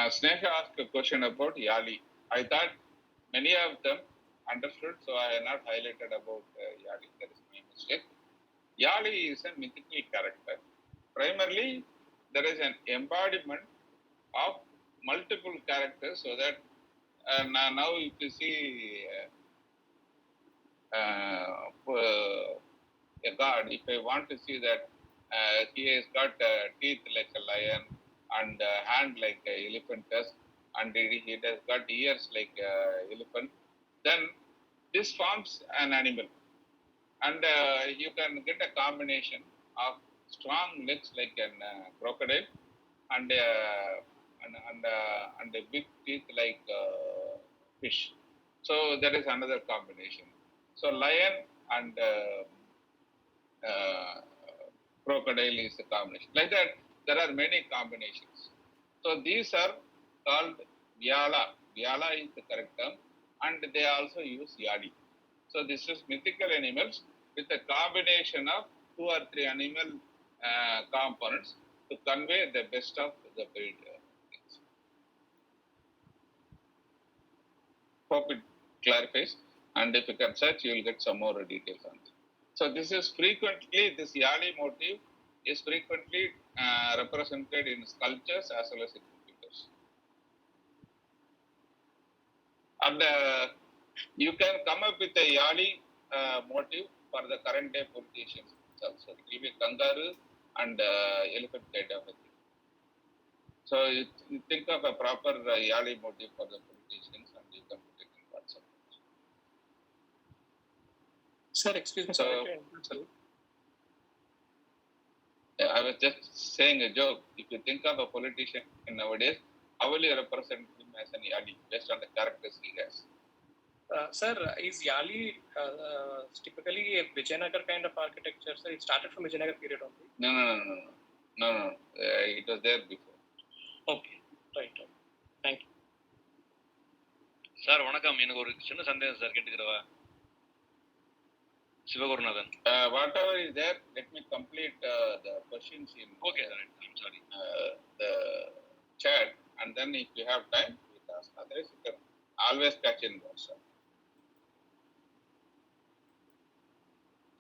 Sneha asked a question about Yali. I thought many of them understood, so I have not highlighted about Yali. That is my mistake. Yali is a mythical character. Primarily, there is an embodiment of multiple characters, so that now if you see a god, if I want to see that he has got teeth like a lion and hand like an elephant does, and he has got ears like elephant, then this forms an animal. And you can get a combination of strong legs like an crocodile and a big teeth like fish. So that is another combination. So lion and crocodile is a combination. Like that, there are many combinations. So these are called Vyala. Vyala is the correct term, and they also use Yadi. So this is mythical animals with a combination of 2 or 3 animal components to convey the best of the breed things. Hope it clarifies, and if you can search, you will get some more details on this. So this is frequently, this Yali motif is frequently represented in sculptures as well as in figures. And You can come up with a Yali motive for the current day politicians also. It will be kangaroo and elephant kind of a thing. So you think of a proper Yali motive for the politicians and you can put it in WhatsApp. Sir, excuse me, So- sorry to interrupt you. I was just saying a joke. If you think of a politician nowadays, how will you represent him as an Yali based on the characters he has? Sir, is Yali typically a Vijayanagar kind of architecture? Sir, it started from Vijayanagar period only. No. It was there before. Okay, right. Thank you. Sir வணக்கம், எனக்கு ஒரு சின்ன சந்தேகம் sir, கேட்டுக்கிறவா? Sivagurunathan. Whatever is there, let me complete the questions in Okay, sir. I'm sorry. The chat, and then if you have time, you can ask. Otherwise, you can always catch in WhatsApp.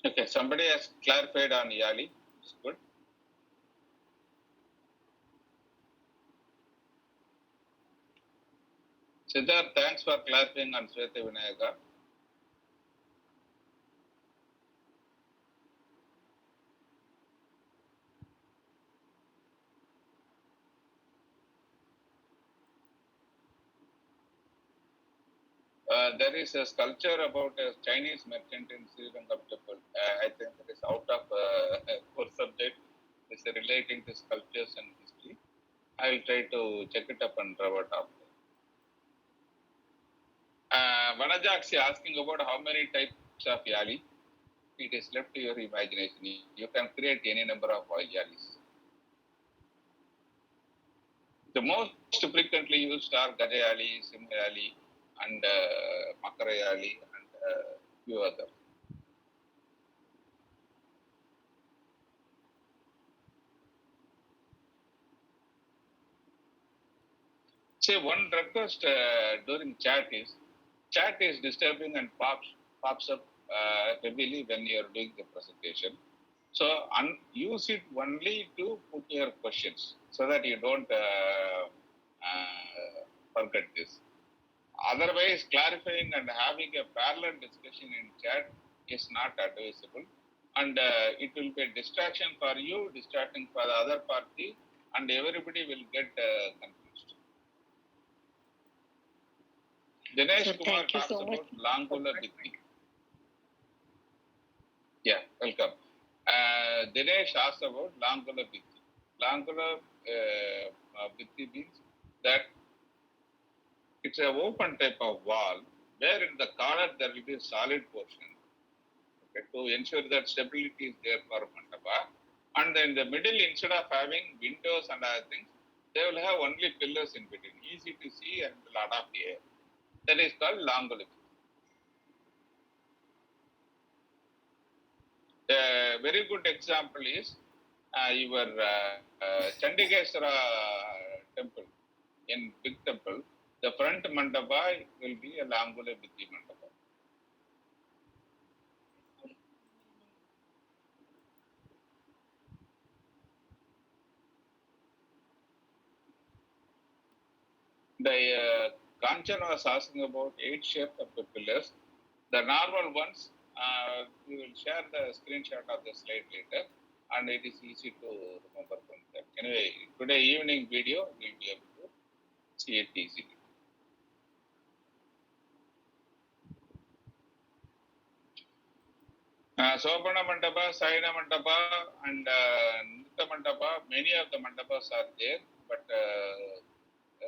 Okay, somebody has clarified on Yali. It's good. Siddharth, thanks for clarifying on Sweta Vinayaka. There is a sculpture about a Chinese merchant in Sri Lanka temple. I think it is out of core subject. It's relating to sculptures and history. I will try to check it up and revert after. Vanajakshi asking about how many types of Yali. It is left to your imagination. You can create any number of Yalis. The most frequently used are Gajayali, Simhayali, and Makarayali, and few others. Say one request during chat is disturbing and pops up heavily when you are doing the presentation. So use it only to put your questions so that you don't forget this. Otherwise, clarifying and having a parallel discussion in chat is not advisable, and it will be a distraction for you, distracting for the other party, and everybody will get confused. Dinesh Sir, Kumar thank you talks so much. about Langula Bikni. Yeah, welcome. Dinesh asked about Langula Bikni. Langula Bikni means that it's an open type of wall where in the corner there will be a solid portion, okay, to ensure that stability is there for mandapa. And in the middle, instead of having windows and other things, they will have only pillars in between, easy to see and a lot of air. That is called Langula. A very good example is your Chandikeshwara temple. In big temple, the front mandapa will be a Langula Bikni mandapa. The Kanchan was asking about 8 shape of the pillars. The normal ones, we will share the screenshot of the slide later, and it is easy to remember from that. Anyway, today evening video, we will be able to see it easily. Sopana Mandapa, Sayana Mandapa, and Nitya Mandapa, many of the mandapas are there, but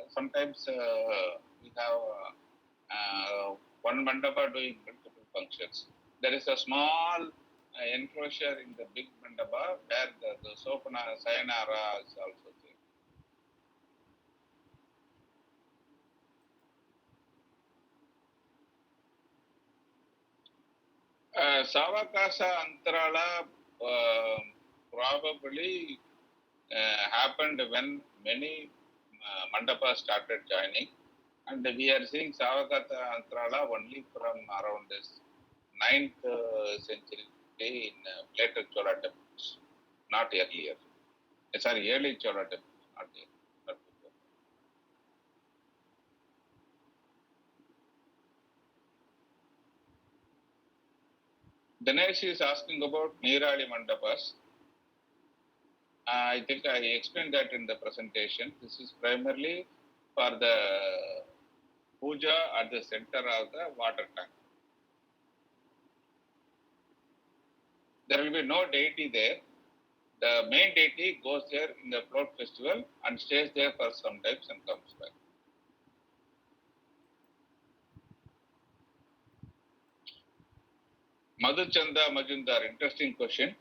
sometimes we have one mandapa doing multiple functions. There is a small enclosure in the big mandapa where the Sopana Sayanara is also there. Savakasa Antarala probably happened when many mandapas started joining, and we are seeing Savakasa Antarala only from around this 9th century in later Chola temples, not earlier. Sorry, early Chola temples, not earlier. Not before. Dinesh is asking about Neerali Mandapas. I think I explained that in the presentation. This is primarily for the puja at the center of the water tank. There will be no deity there. The main deity goes there in the float festival and stays there for some times and comes back. Madhuchanda Majumdar, interesting question.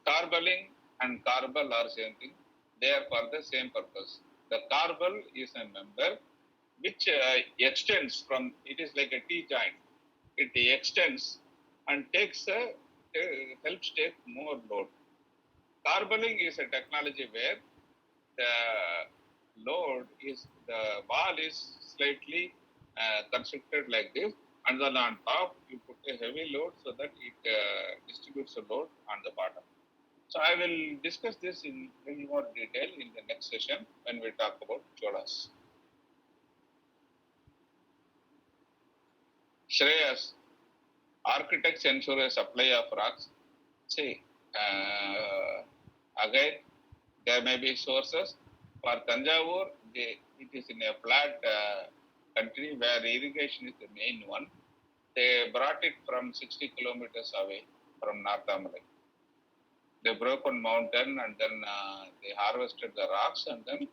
Carbaling and Carbal are same thing. They are for the same purpose. The Carbal is a member which extends from, it is like a T joint. It extends and takes helps take more load. Carbaling is a technology where the load is, the wall is slightly constructed like this, and then on top you put a heavy load so that it distributes the load on the bottom. So I will discuss this in little more detail in the next session when we talk about cholas. Shreyas, architects ensure a supply of rocks. See, again, there may be sources. For Tanjavur, it is in a flat country where irrigation is the main one. They brought it from 60 kilometers away from Narthamalai. They broke one mountain and then they harvested the rocks and then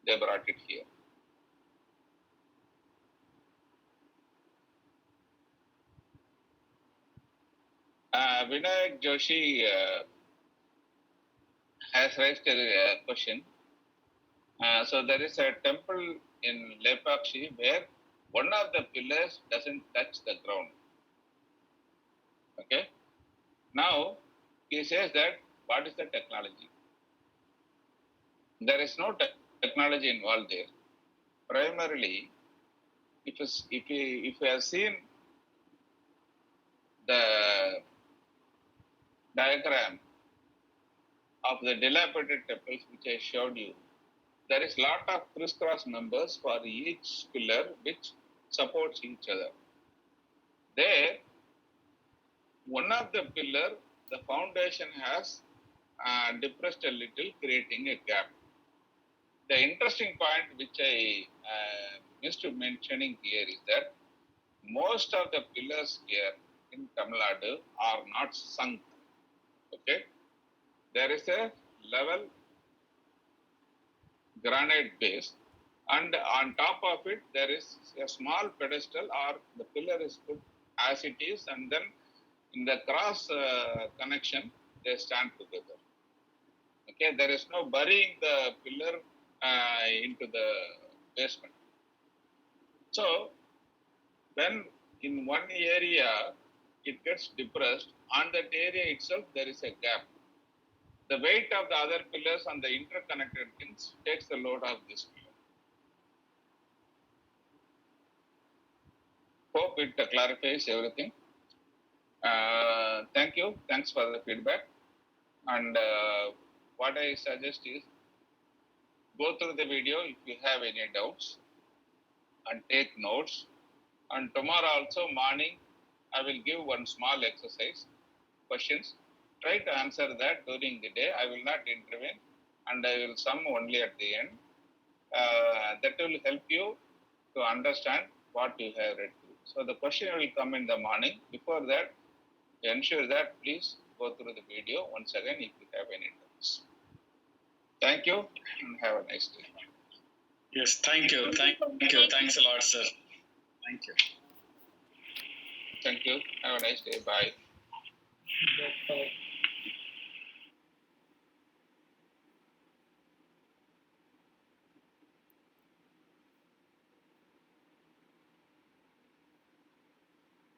they brought it here. Vinayak Joshi has raised a question. So there is a temple in Lepakshi where one of the pillars doesn't touch the ground. Okay. Now he says that what is the technology? There is no technology involved there. Primarily, if you have seen the diagram of the dilapidated temples which I showed you, there is lot of crisscross members for each pillar which supports each other. There, one of the pillar, the foundation has depressed a little, creating a gap. The interesting point which I missed mentioning here is that most of the pillars here in Tamil Nadu are not sunk. Okay, there is a level granite base, and on top of it there is a small pedestal, or the pillar is put as it is, and then in the cross connection they stand together. Okay, there is no burying the pillar into the basement. So when in one area it gets depressed, on that area itself there is a gap. The weight of the other pillars and the interconnected things takes the load of this pillar. Hope it clarifies everything. Thank you. Thanks for the feedback. And what I suggest is go through the video if you have any doubts and take notes. And tomorrow also morning, I will give one small exercise, questions. Try to answer that during the day. I will not intervene and I will sum only at the end. That will help you to understand what you have read through. So the question will come in the morning. Before that, ensure that please go through the video once again if you have any doubts. Thank you and have a nice day. Yes, thank you. Thanks a lot, sir. Thank you. Thank you. Have a nice day. Bye. Bye.